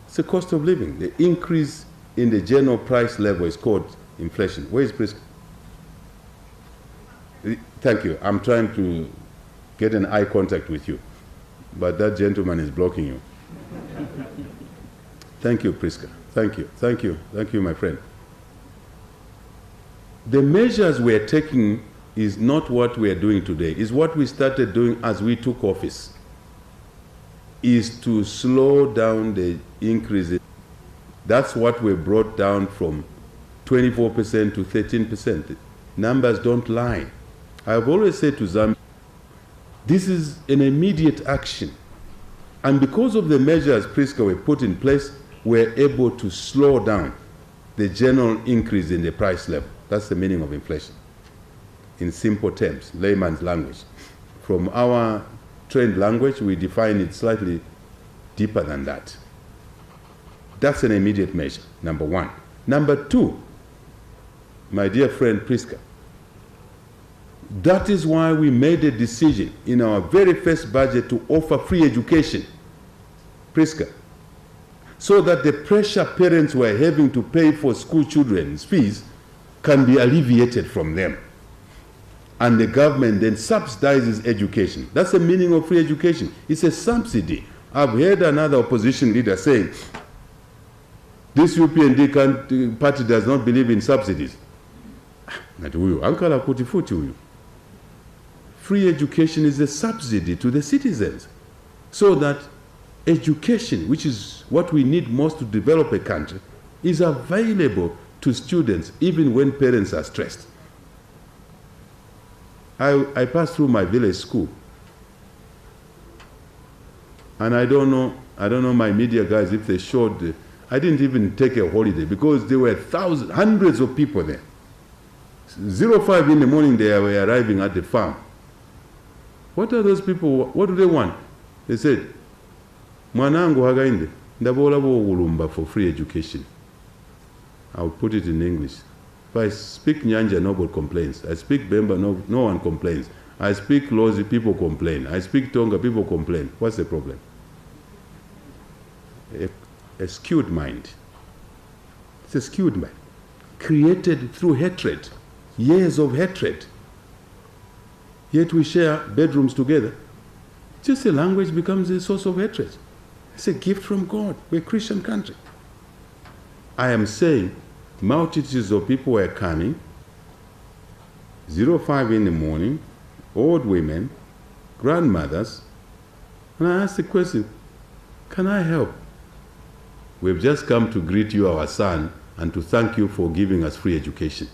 Speaker 2: It's the cost of living. The increase in the general price level is called inflation. Where is Priska? Thank you. I'm trying to get an eye contact with you, but that gentleman is blocking you. Thank you, Priska. Thank you. Thank you. Thank you, my friend. The measures we're taking is not what we're doing today. It's what we started doing as we took office, is to slow down the increase. That's what we brought down from 24% to 13%. Numbers don't lie. I've always said to Zambia, this is an immediate action. And because of the measures Priska were put in place, we're able to slow down the general increase in the price level. That's the meaning of inflation. In simple terms, layman's language. From our trained language, we define it slightly deeper than that. That's an immediate measure, number one. Number two, my dear friend Priska, that is why we made a decision in our very first budget to offer free education, Priska, so that the pressure parents were having to pay for school children's fees can be alleviated from them. And the government then subsidizes education. That's the meaning of free education. It's a subsidy. I've heard another opposition leader saying, this UPND party does not believe in subsidies. Free education is a subsidy to the citizens, so that education, which is what we need most to develop a country, is available to students even when parents are stressed. I passed through my village school, and I don't know my media guys if they showed. I didn't even take a holiday because there were hundreds of people there. 05 in the morning they were arriving at the farm. What are those people? What do they want? They said, "Mwanangu Haikainde, ndabola bo for free education." I'll put it in English. If I speak Nyanja, nobody complains. I speak Bemba, no one complains. I speak Lozi, people complain. I speak Tonga, people complain. What's the problem? A skewed mind. It's a skewed mind, created through hatred, years of hatred. Yet we share bedrooms together. Just the language becomes a source of hatred. It's a gift from God. We're a Christian country. I am saying multitudes of people were coming, 05 in the morning, old women, grandmothers, and I asked the question, can I help? We've just come to greet you, our son, and to thank you for giving us free education.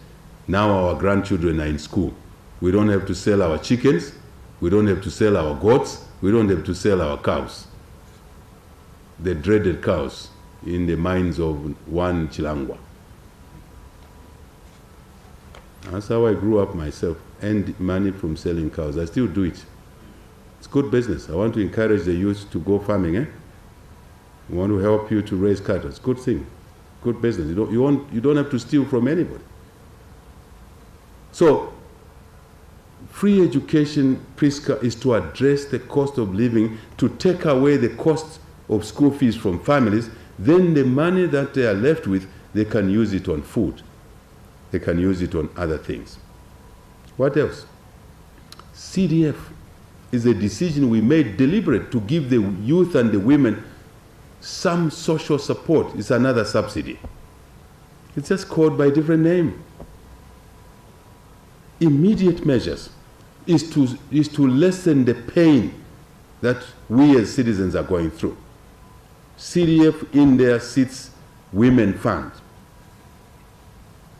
Speaker 2: Now our grandchildren are in school. We don't have to sell our chickens. We don't have to sell our goats. We don't have to sell our cows. The dreaded cows in the minds of one Chilangwa. That's how I grew up myself, earned money from selling cows. I still do it. It's good business. I want to encourage the youth to go farming. We want to help you to raise cattle. It's a good thing, good business. You don't have to steal from anybody. So, free education, Priska, is to address the cost of living, to take away the cost of school fees from families. Then the money that they are left with, they can use it on food. They can use it on other things. What else? CDF is a decision we made deliberate to give the youth and the women some social support. It's another subsidy. It's just called by a different name. Immediate measures is to lessen the pain that we as citizens are going through. CDF in there sits women fund,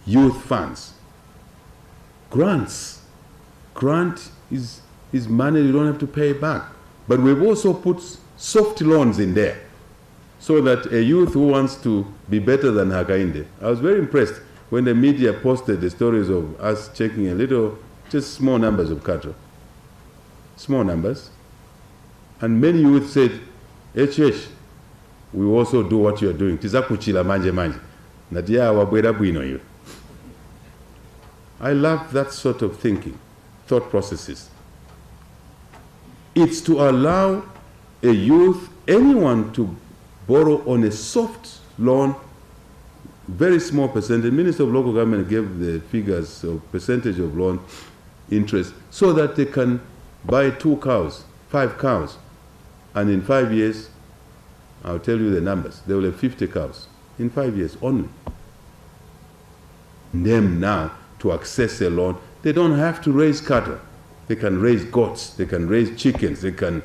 Speaker 2: youth funds, grants. Grant is money you don't have to pay back. But we've also put soft loans in there so that a youth who wants to be better than Haikainde. I was very impressed when the media posted the stories of us checking a little, just small numbers of cattle. Small numbers. And many youth said, HH, we also do what you are doing. Tizakuchila manje manje. Nadia wabwera bwino you. I love that sort of thinking, thought processes. It's to allow a youth, anyone, to borrow on a soft loan, very small percentage. The Minister of Local Government gave the figures of percentage of loan interest so that they can buy 2 cows, 5 cows, and in 5 years, I'll tell you the numbers, they will have 50 cows in 5 years only. Them now to access a loan, they don't have to raise cattle. They can raise goats, they can raise chickens, they can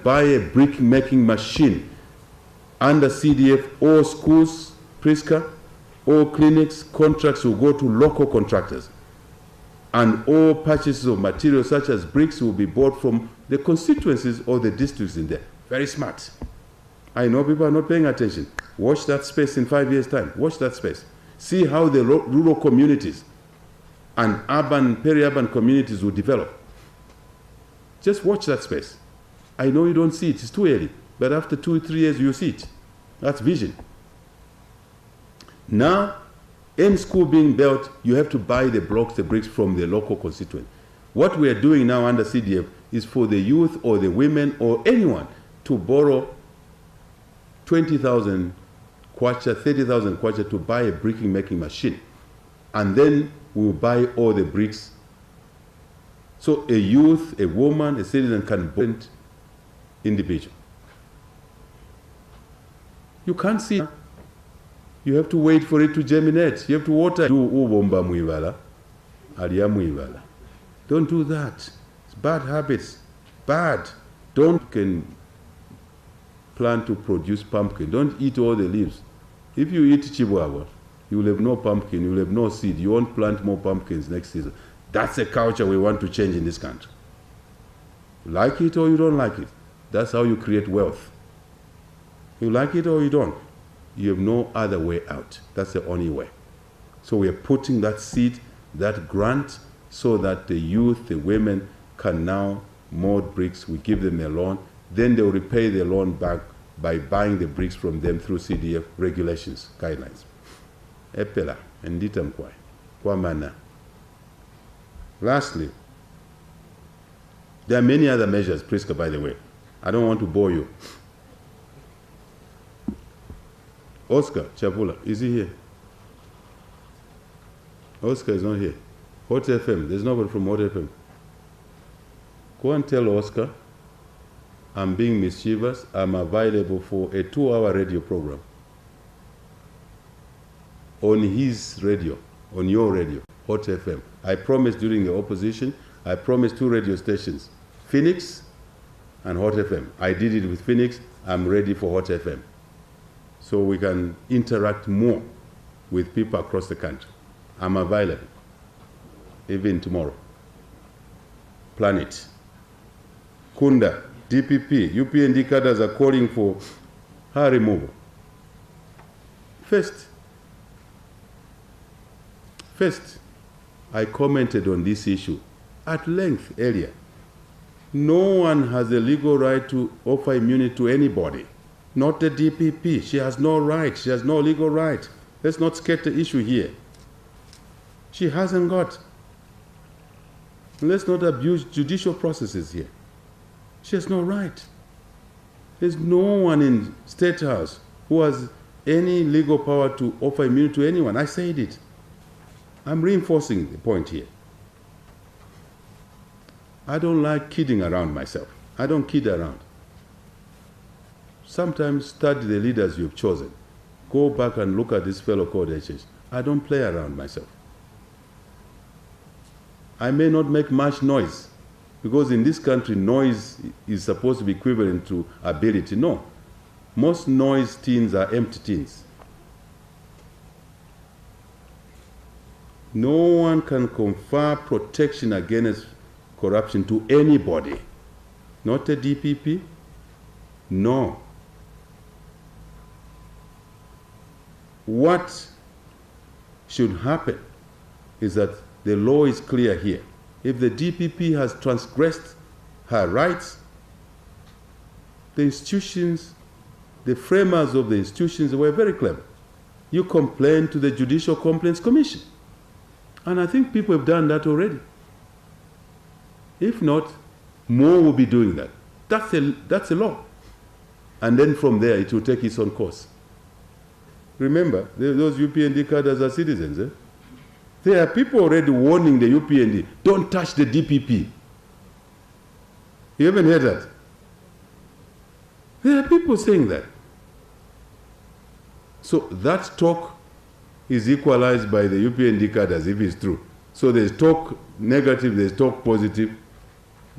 Speaker 2: buy a brick making machine under CDF. All schools, Priska, all clinics, contracts will go to local contractors. And all purchases of materials such as bricks will be bought from the constituencies or the districts in there. Very smart. I know people are not paying attention. Watch that space in 5 years' time. Watch that space. See how the rural communities and urban, peri-urban communities will develop. Just watch that space. I know you don't see it, it's too early, but after 2 or 3 years you see it. That's vision. Now, in school being built, you have to buy the blocks, the bricks from the local constituent. What we are doing now under CDF is for the youth or the women or anyone to borrow 20,000 kwacha, 30,000 kwacha to buy a bricking making machine. And then we'll buy all the bricks. So a youth, a woman, a citizen can borrow individual. You can't see. You have to wait for it to germinate. You have to water. Don't do that. It's bad habits. Bad. Don't plant to produce pumpkin. Don't eat all the leaves. If you eat chihuahua, you will have no pumpkin, you will have no seed. You won't plant more pumpkins next season. That's a culture we want to change in this country. You like it or you don't like it. That's how you create wealth. You like it or you don't. You have no other way out. That's the only way. So we are putting that seed, that grant, so that the youth, the women can now mold bricks. We give them a loan. Then they will repay the loan back by buying the bricks from them through CDF regulations, guidelines. Epela, enditam kwa mana. Lastly, there are many other measures, Priska, by the way. I don't want to bore you. Oscar Chavula, is he here? Oscar is not here. Hot FM, there's nobody from Hot FM. Go and tell Oscar I'm being mischievous. I'm available for a 2-hour radio program on his radio, on your radio, Hot FM. I promised during the opposition, I promised 2 radio stations, Phoenix and Hot FM. I did it with Phoenix. I'm ready for Hot FM. So we can interact more with people across the country. I'm available, even tomorrow. Planet. Kunda, DPP, UPND cadres are calling for her removal. First, I commented on this issue at length earlier. No one has a legal right to offer immunity to anybody. not the DPP. She has no right. She has no legal right. Let's not skate the issue here. She hasn't got. Let's not abuse judicial processes here. She has no right. There's no one in State House who has any legal power to offer immunity to anyone. I said it. I'm reinforcing the point here. I don't like kidding around myself. I don't kid around. Sometimes study the leaders you've chosen. Go back and look at this fellow called HS. I don't play around myself. I may not make much noise, because in this country, noise is supposed to be equivalent to ability. No. Most noise tins are empty tins. No one can confer protection against corruption to anybody. Not a DPP. No. What should happen is that the law is clear here. If the DPP has transgressed her rights, the institutions, the framers of the institutions were very clever. You complain to the Judicial Complaints Commission. And I think people have done that already. If not, more will be doing that. That's a law. And then from there, it will take its own course. Remember, those UPND cadres are citizens. Eh? There are people already warning the UPND, don't touch the DPP. You haven't heard that? There are people saying that. So that talk is equalized by the UPND cadres if it's true. So there's talk negative, there's talk positive,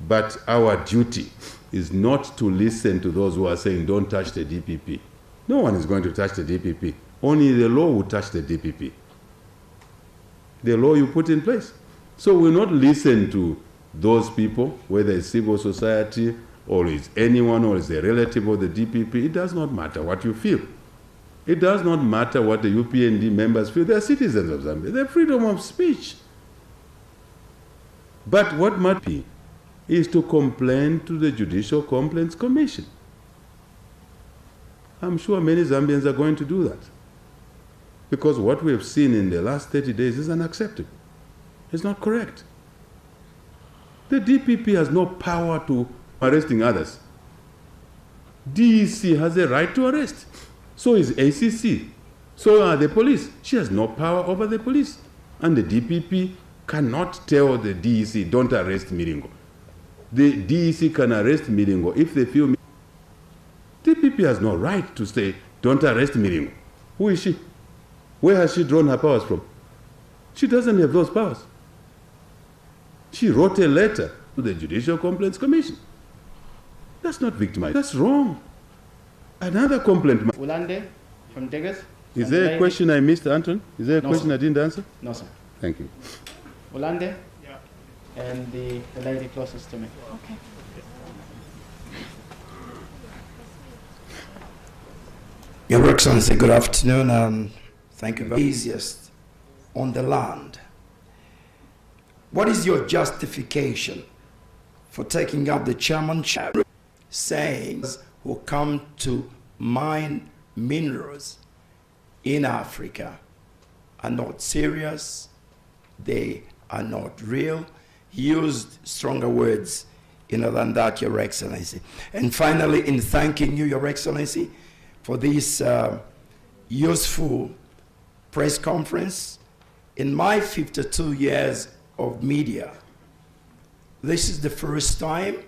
Speaker 2: but our duty is not to listen to those who are saying don't touch the DPP. No one is going to touch the DPP. Only the law will touch the DPP. The law you put in place. So we'll not listen to those people, whether it's civil society or it's anyone or it's a relative of the DPP. It does not matter what you feel. It does not matter what the UPND members feel. They're citizens of Zambia. They're freedom of speech. But what might be is to complain to the Judicial Complaints Commission. I'm sure many Zambians are going to do that. Because what we have seen in the last 30 days is unacceptable. It's not correct. The DPP has no power to arresting others. DEC has a right to arrest. So is ACC. So are the police. She has no power over the police. And the DPP cannot tell the DEC, don't arrest Miringo. The DEC can arrest Miringo if they feel. DPP has no right to say, don't arrest Miringo. Who is she? Where has she drawn her powers from? She doesn't have those powers. She wrote a letter to the Judicial Complaints Commission. That's not victimized. That's wrong. Another complaint.
Speaker 1: Ulande from Degas.
Speaker 2: Is there a question I missed, Anton? Is there a question I didn't answer?
Speaker 1: No, sir.
Speaker 2: Thank you.
Speaker 1: Ulande? Yeah. And the lady closest to me.
Speaker 6: Okay.
Speaker 8: Your Excellency, good afternoon. Thank you very much. Easiest on the land. What is your justification for taking up the chairmanship, saying who come to mine minerals in Africa are not serious, they are not real? Used stronger words than that, Your Excellency. And finally, in thanking you, Your Excellency, for this useful press conference, in my 52 years of media, this is the first time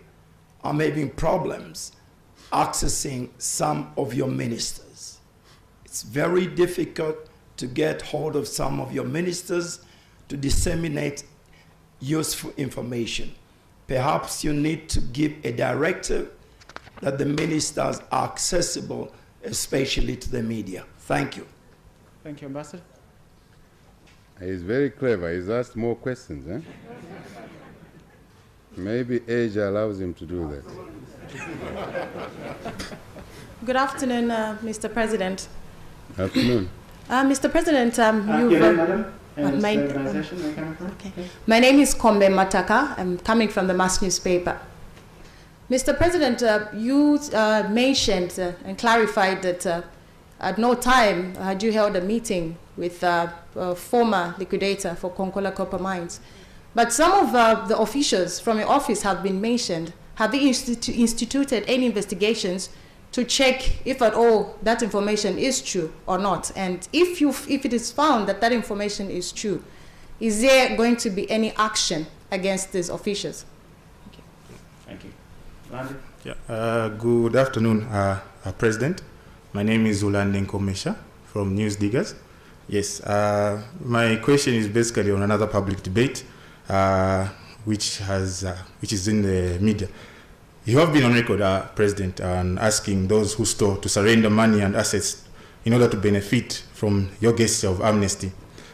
Speaker 8: I'm having problems accessing some of your ministers. It's very difficult to get hold of some of your ministers to disseminate useful information. Perhaps you need to give a directive that the ministers are accessible, especially to the media. Thank you.
Speaker 1: Thank you, Ambassador.
Speaker 2: He's very clever. He's asked more questions. Eh? Maybe age allows him to do that.
Speaker 9: Good afternoon, Mr. President.
Speaker 2: Afternoon.
Speaker 9: Mr. President,
Speaker 1: Okay.
Speaker 9: My name is Kombe Mataka. I'm coming from the Mass newspaper. Mr. President, you mentioned and clarified that at no time had you held a meeting with a former liquidator for Konkola Copper Mines. But some of the officials from your office have been mentioned. Have they instituted any investigations to check if at all that information is true or not? And if it is found that that information is true, is there going to be any action against these officials?
Speaker 1: Thank you. Randy?
Speaker 10: Yeah. Good afternoon, President. My name is Ulandenko Mesha from News Diggers. Yes, my question is basically on another public debate which is in the media. You have been on record, President, on asking those who store to surrender money and assets in order to benefit from your gesture of amnesty.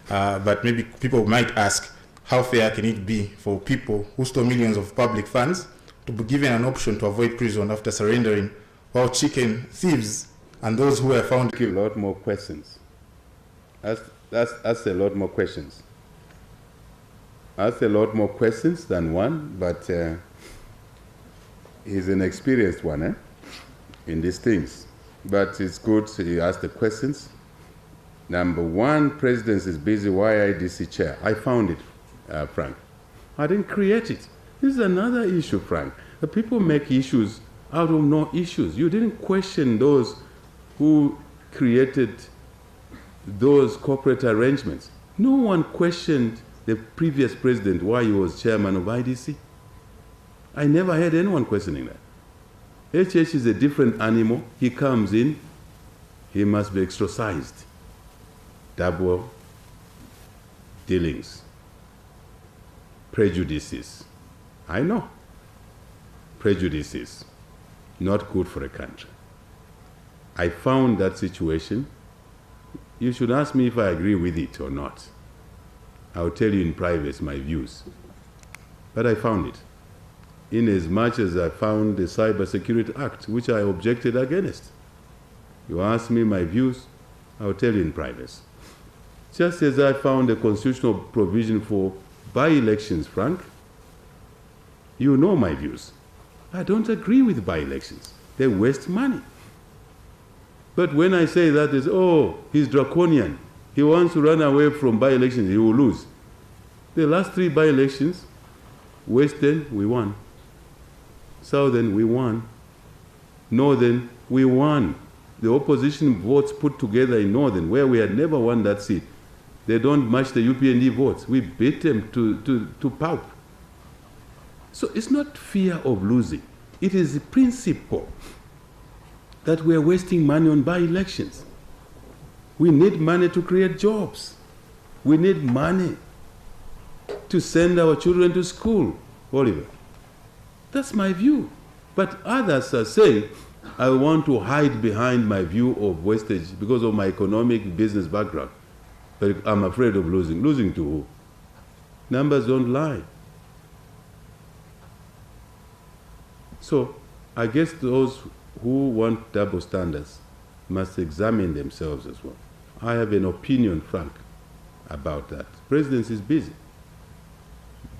Speaker 10: But maybe people might ask, how fair can it be for people who store millions of public funds to be given an option to avoid prison after surrendering, while chicken thieves and those who are found...
Speaker 2: Give a lot more questions. That's a lot more questions. That's a lot more questions than one, but he's an experienced one in these things. But it's good you ask the questions. Number one, President is busy. Why IDC chair? I found it, Frank. I didn't create it. This is another issue, Frank. The people make issues out of no issues. You didn't question those who created those corporate arrangements. No one questioned the previous president why he was chairman of IDC. I never heard anyone questioning that. HH is a different animal. He comes in, he must be exorcised. Double dealings, prejudices. I know. Prejudices, not good for a country. I found that situation. You should ask me if I agree with it or not. I'll tell you in private my views. But I found it. In as much as I found the Cyber Security Act, which I objected against. You ask me my views, I'll tell you in private. Just as I found a constitutional provision for by-elections, Frank, you know my views. I don't agree with by-elections. They waste money. But when I say that is, oh, he's draconian. He wants to run away from by-elections, he will lose. The last 3 by-elections, Western, we won. Southern, we won. Northern, we won. The opposition votes put together in Northern, where we had never won that seat, they don't match the UPND votes. We beat them to pulp. So it's not fear of losing. It is the principle that we are wasting money on by-elections. We need money to create jobs. We need money to send our children to school, Oliver. That's my view. But others are saying, I want to hide behind my view of wastage because of my economic business background. But I'm afraid of losing. Losing to who? Numbers don't lie. So I guess those who want double standards must examine themselves as well. I have an opinion, Frank, about that. The president is busy.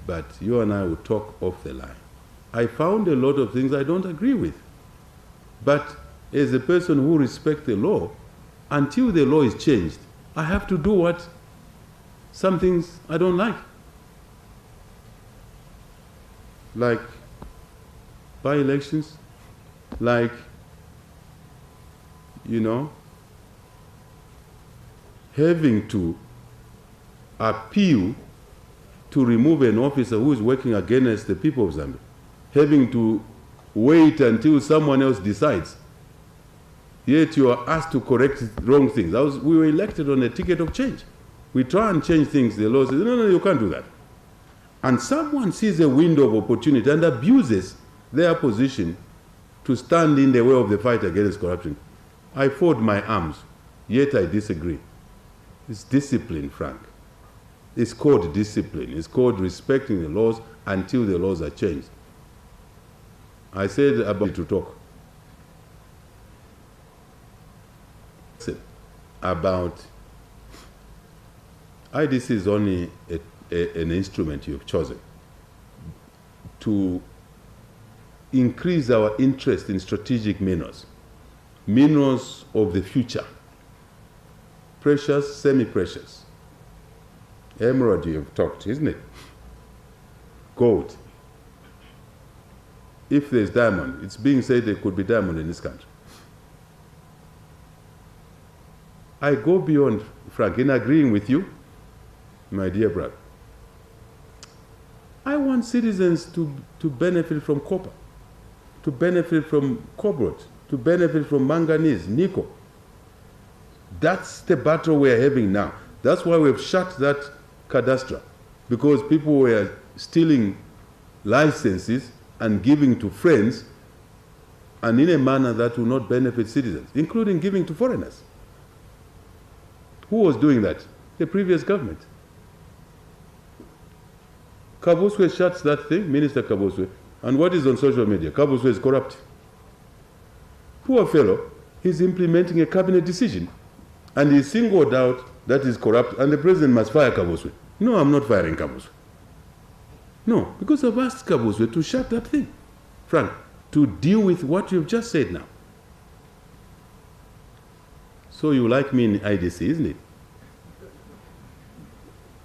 Speaker 2: But you and I will talk off the line. I found a lot of things I don't agree with. But as a person who respects the law, until the law is changed, I have to do what? Some things I don't like. Like by-elections, like, you know, having to appeal to remove an officer who is working against the people of Zambia, having to wait until someone else decides. Yet you are asked to correct wrong things. We were elected on a ticket of change. We try and change things. The law says, no, you can't do that. And someone sees a window of opportunity and abuses their position to stand in the way of the fight against corruption. I fold my arms, yet I disagree. It's discipline, Frank. It's called discipline. It's called respecting the laws until the laws are changed. I said about to talk about IDC is only an instrument you've chosen to increase our interest in strategic minerals, minerals of the future, precious, semi-precious. Emerald, you have talked, isn't it? Gold. If there's diamond, it's being said there could be diamond in this country. I go beyond, Frank, in agreeing with you, my dear brother. I want citizens to benefit from copper, to benefit from cobalt, to benefit from manganese, nickel. That's the battle we're having now. That's why we've shut that cadastre, because people were stealing licenses and giving to friends, and in a manner that will not benefit citizens, including giving to foreigners. Who was doing that? The previous government. Kabuswe shuts that thing, Minister Kabuswe, and what is on social media? Kabuswe is corrupt. Poor fellow, he's implementing a cabinet decision, and he's singled out that is corrupt, and the president must fire Kabuswe. No, I'm not firing Kabuswe. No, because I've asked Kabuswe to shut that thing, Frank, to deal with what you've just said now. So you like me in IDC, isn't it?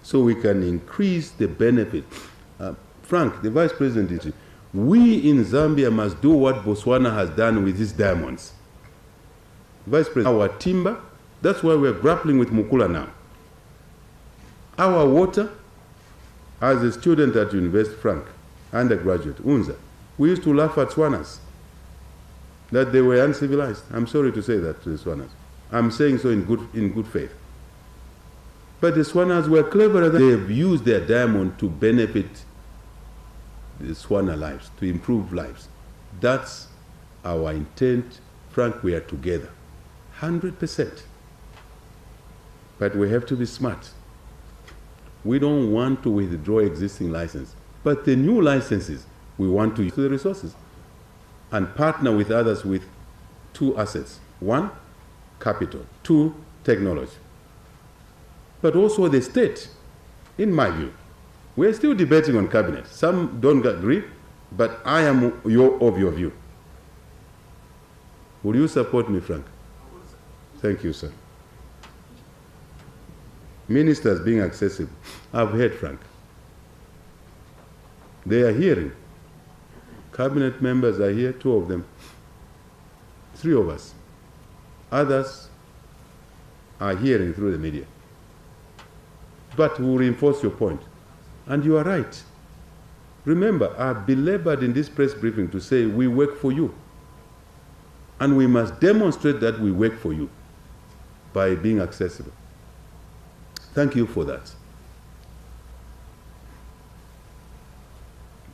Speaker 2: So we can increase the benefit. Frank, the Vice President, we in Zambia must do what Botswana has done with its diamonds. Vice President, our timber, that's why we're grappling with Mukula now. Our water, as a student at University, Frank, undergraduate, UNZA, we used to laugh at Swanas, that they were uncivilized. I'm sorry to say that to the Swanas. I'm saying so in good faith. But the Swanas were cleverer than they've used their diamond to benefit the Swana lives, to improve lives. That's our intent. Frank, we are together. 100%. But we have to be smart. We don't want to withdraw existing license. But the new licenses, we want to use the resources and partner with others with two assets. One, capital. Two, technology. But also the state, in my view. We're still debating on cabinet. Some don't agree, but I am of your view. Will you support me, Frank? Thank you, sir. Ministers being accessible. I've heard, Frank. They are hearing. Cabinet members are here, 2 of them. 3 of us. Others are hearing through the media. But we'll reinforce your point. And you are right. Remember, I belabored in this press briefing to say we work for you. And we must demonstrate that we work for you by being accessible. Thank you for that.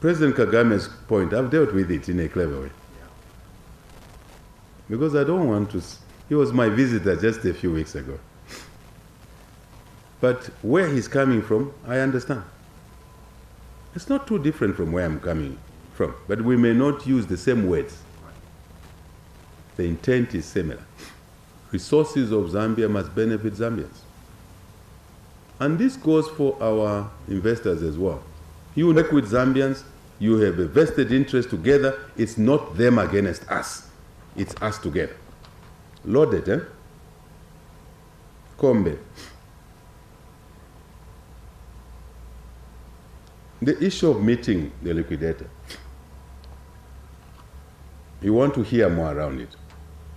Speaker 2: President Kagame's point, I've dealt with it in a clever way. Because I don't want to... He was my visitor just a few weeks ago. But where he's coming from, I understand. It's not too different from where I'm coming from, but we may not use the same words. The intent is similar. Resources of Zambia must benefit Zambians. And this goes for our investors as well. You work with Zambians, you have a vested interest together. It's not them against us. It's us together. Loaded, eh? Kombe. The issue of meeting the liquidator. You want to hear more around it.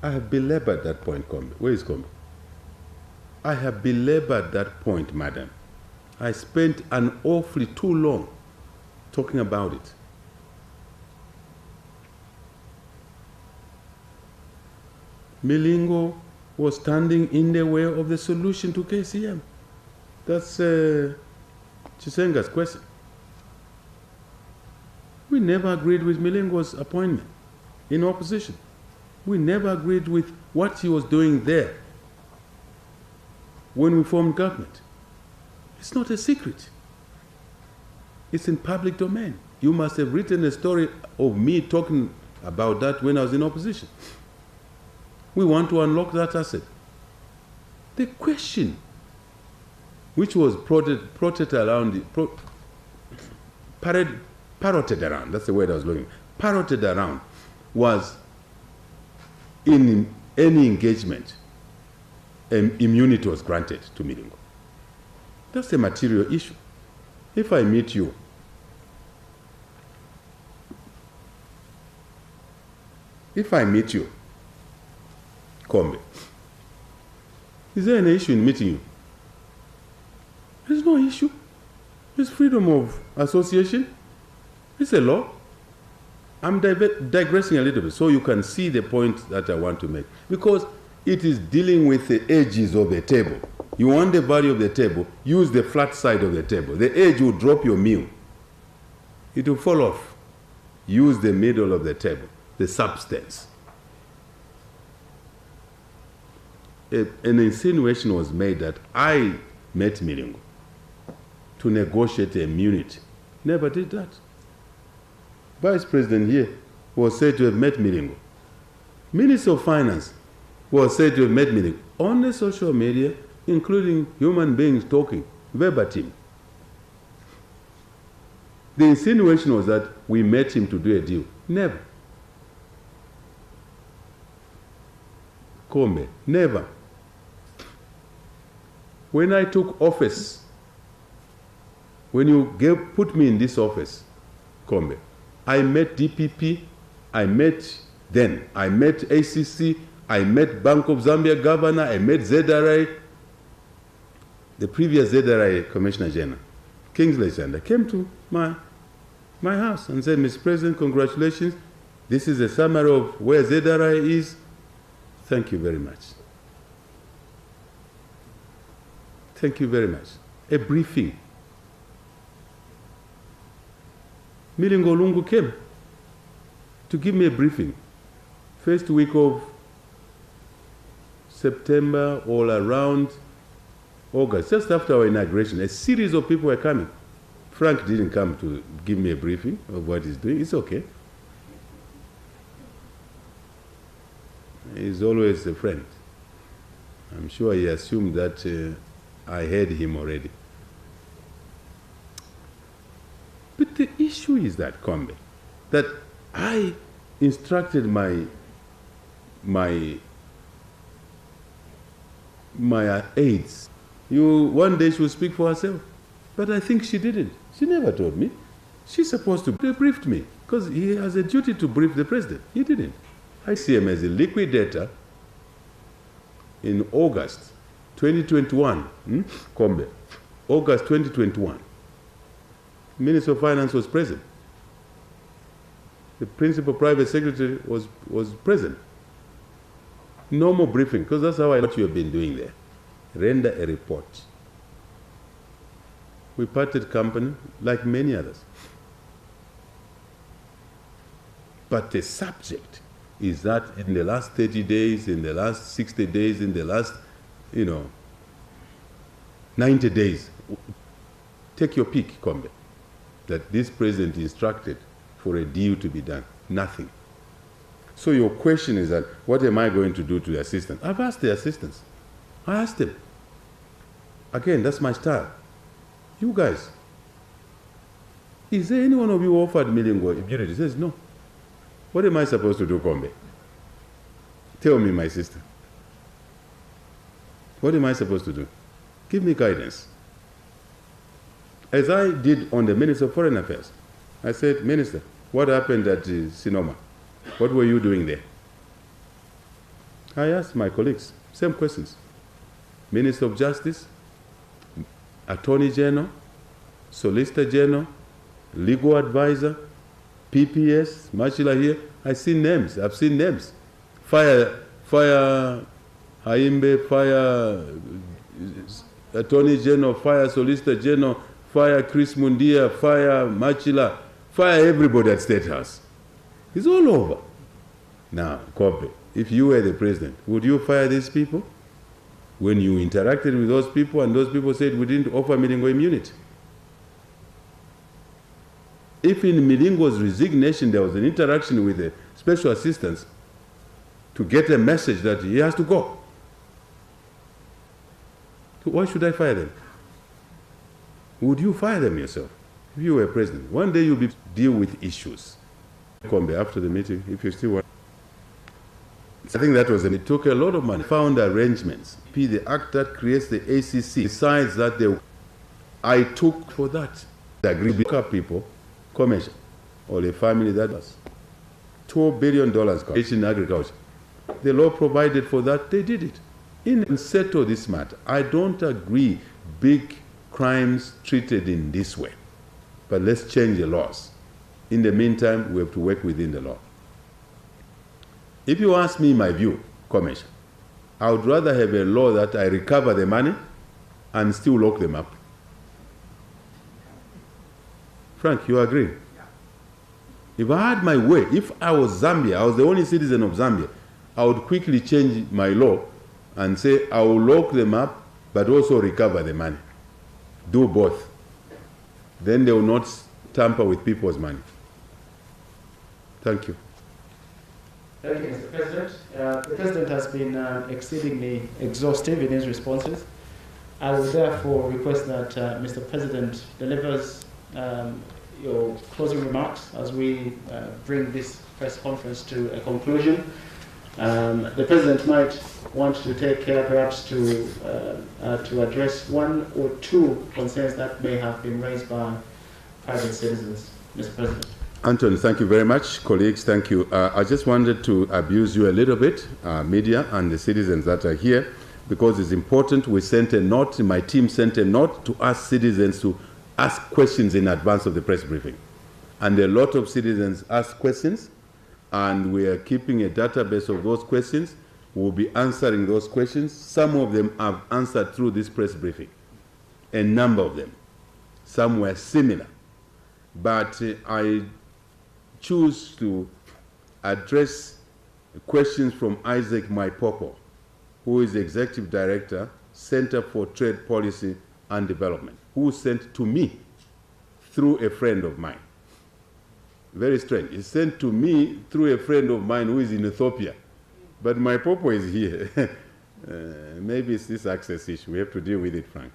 Speaker 2: I have belabored that point, Kombe. Where is Kombe? I have belabored that point, madam. I spent an awfully too long talking about it. Milingo was standing in the way of the solution to KCM. That's Chisenga's question. We never agreed with Milingo's appointment in opposition. We never agreed with what he was doing there when we formed government. It's not a secret. It's in public domain. You must have written a story of me talking about that when I was in opposition. We want to unlock that asset. The question, which was parroted around, that's the word I was looking for, parroted around was in any engagement, immunity was granted to Milingo. That's a material issue. If I meet you, Kombe, is there an issue in meeting you? There's no issue. It's freedom of association. It's a law. I'm digressing a little bit so you can see the point that I want to make. Because it is dealing with the edges of the table. You want the value of the table, use the flat side of the table. The edge will drop your meal. It will fall off. Use the middle of the table, the substance. An insinuation was made that I met Milingo to negotiate immunity. Never did that. Vice President here was said to have met Milingo. Minister of Finance was said to have met Milingo. On the social media, including human beings talking, verbatim. The insinuation was that we met him to do a deal. Never. Kombe, never. When I took office, when you put me in this office, Kombe, I met DPP, I met ACC, I met Bank of Zambia governor, I met ZRA, the previous ZRA Commissioner General, Kingsley Chanda, came to my house and said, Mr. President, congratulations. This is a summary of where ZRA is. Thank you very much. Thank you very much. A briefing. Milingo Lungu came to give me a briefing. First week of September, all around August, just after our inauguration, a series of people were coming. Frank didn't come to give me a briefing of what he's doing. It's okay. He's always a friend. I'm sure he assumed that I heard him already. But the issue is that, Kombe, that I instructed my aides. One day she will speak for herself. But I think she didn't. She never told me. She's supposed to have briefed me because he has a duty to brief the president. He didn't. I see him as a liquidator in August 2021. Kombe, August 2021. Minister of Finance was present. The principal private secretary was present. No more briefing, because that's how what you have been doing there. Render a report. We parted company like many others. But the subject is that in the last 30 days, in the last 60 days, in the last, 90 days, take your pick, Kombe, that this president instructed for a deal to be done. Nothing. So your question is that, what am I going to do to the assistant? I've asked the assistants. I asked them. Again, that's my style. You guys, is there any one of you offered Milingo immunity? He says, no. What am I supposed to do, Kombe? Tell me, my sister. What am I supposed to do? Give me guidance. As I did on the Minister of Foreign Affairs, I said, Minister, what happened at Sinoma? What were you doing there? I asked my colleagues, same questions. Minister of Justice, Attorney General, Solicitor General, Legal Advisor, PPS, Machila here. I've seen names. Fire Haimbe, Fire Attorney General, Fire Solicitor General, Fire Chris Mundia, Fire Machila, fire everybody at State House. It's all over. Now, Kombe, if you were the president, would you fire these people? When you interacted with those people and those people said we didn't offer Milingo immunity. If in Milingo's resignation there was an interaction with the special assistants to get a message that he has to go, why should I fire them? Would you fire them yourself if you were president? One day you'll deal with issues. Kombe after the meeting, if you still want. I think that was, it took a lot of money, found arrangements. The act that creates the ACC, besides that, I took for that. The agreed people, commercial, or a family that was $2 billion in agriculture. The law provided for that, they did it. In settle this matter, I don't agree big crimes treated in this way. But let's change the laws. In the meantime, we have to work within the law. If you ask me my view, Commissioner, I would rather have a law that I recover the money and still lock them up. Frank, you agree? Yeah. If I had my way, if I was Zambia, I was the only citizen of Zambia, I would quickly change my law and say I will lock them up but also recover the money. Do both. Then they will not tamper with people's money. Thank you.
Speaker 1: Thank you, Mr. President. The President has been exceedingly exhaustive in his responses. I will therefore request that Mr. President delivers your closing remarks as we bring this press conference to a conclusion. The President might want to take care perhaps to address one or two concerns that may have been raised by private citizens. Mr. President.
Speaker 2: Anthony, thank you very much. Colleagues, thank you. I just wanted to abuse you a little bit, media and the citizens that are here, because it's important. We sent a note, my team sent a note to ask citizens to ask questions in advance of the press briefing. And a lot of citizens asked questions, and we are keeping a database of those questions. We'll be answering those questions. Some of them have answered through this press briefing, a number of them. Some were similar. But I choose to address questions from Isaac Maipopo, who is the Executive Director, Center for Trade Policy and Development, who sent to me through a friend of mine. Very strange. He sent to me through a friend of mine who is in Ethiopia. But Maipopo is here. Maybe it's this access issue. We have to deal with it, Frank.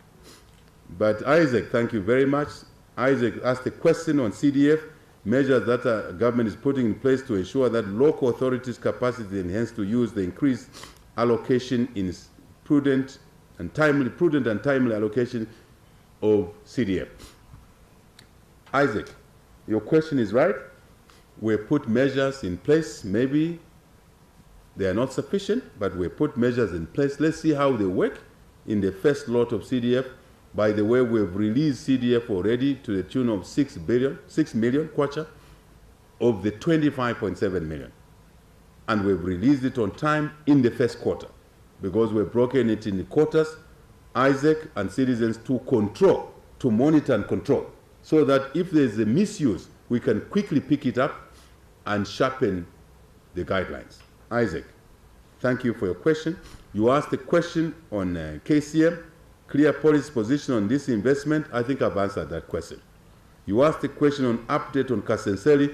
Speaker 2: But Isaac, thank you very much. Isaac asked a question on CDF, measures that the government is putting in place to ensure that local authorities' capacity enhanced to use the increased allocation in prudent and timely allocation of CDF. Isaac, your question is right. We put measures in place. Maybe they are not sufficient, but we put measures in place. Let's see how they work in the first lot of CDF. By the way, we've released CDF already to the tune of 6 million kwacha of the 25.7 million. And we've released it on time in the first quarter because we've broken it in the quarters, Isaac and citizens to control, to monitor and control, so that if there's a misuse, we can quickly pick it up and sharpen the guidelines. Isaac, thank you for your question. You asked a question on KCM. Clear policy position on this investment. I think I've answered that question. You asked a question on update on Kasenseli.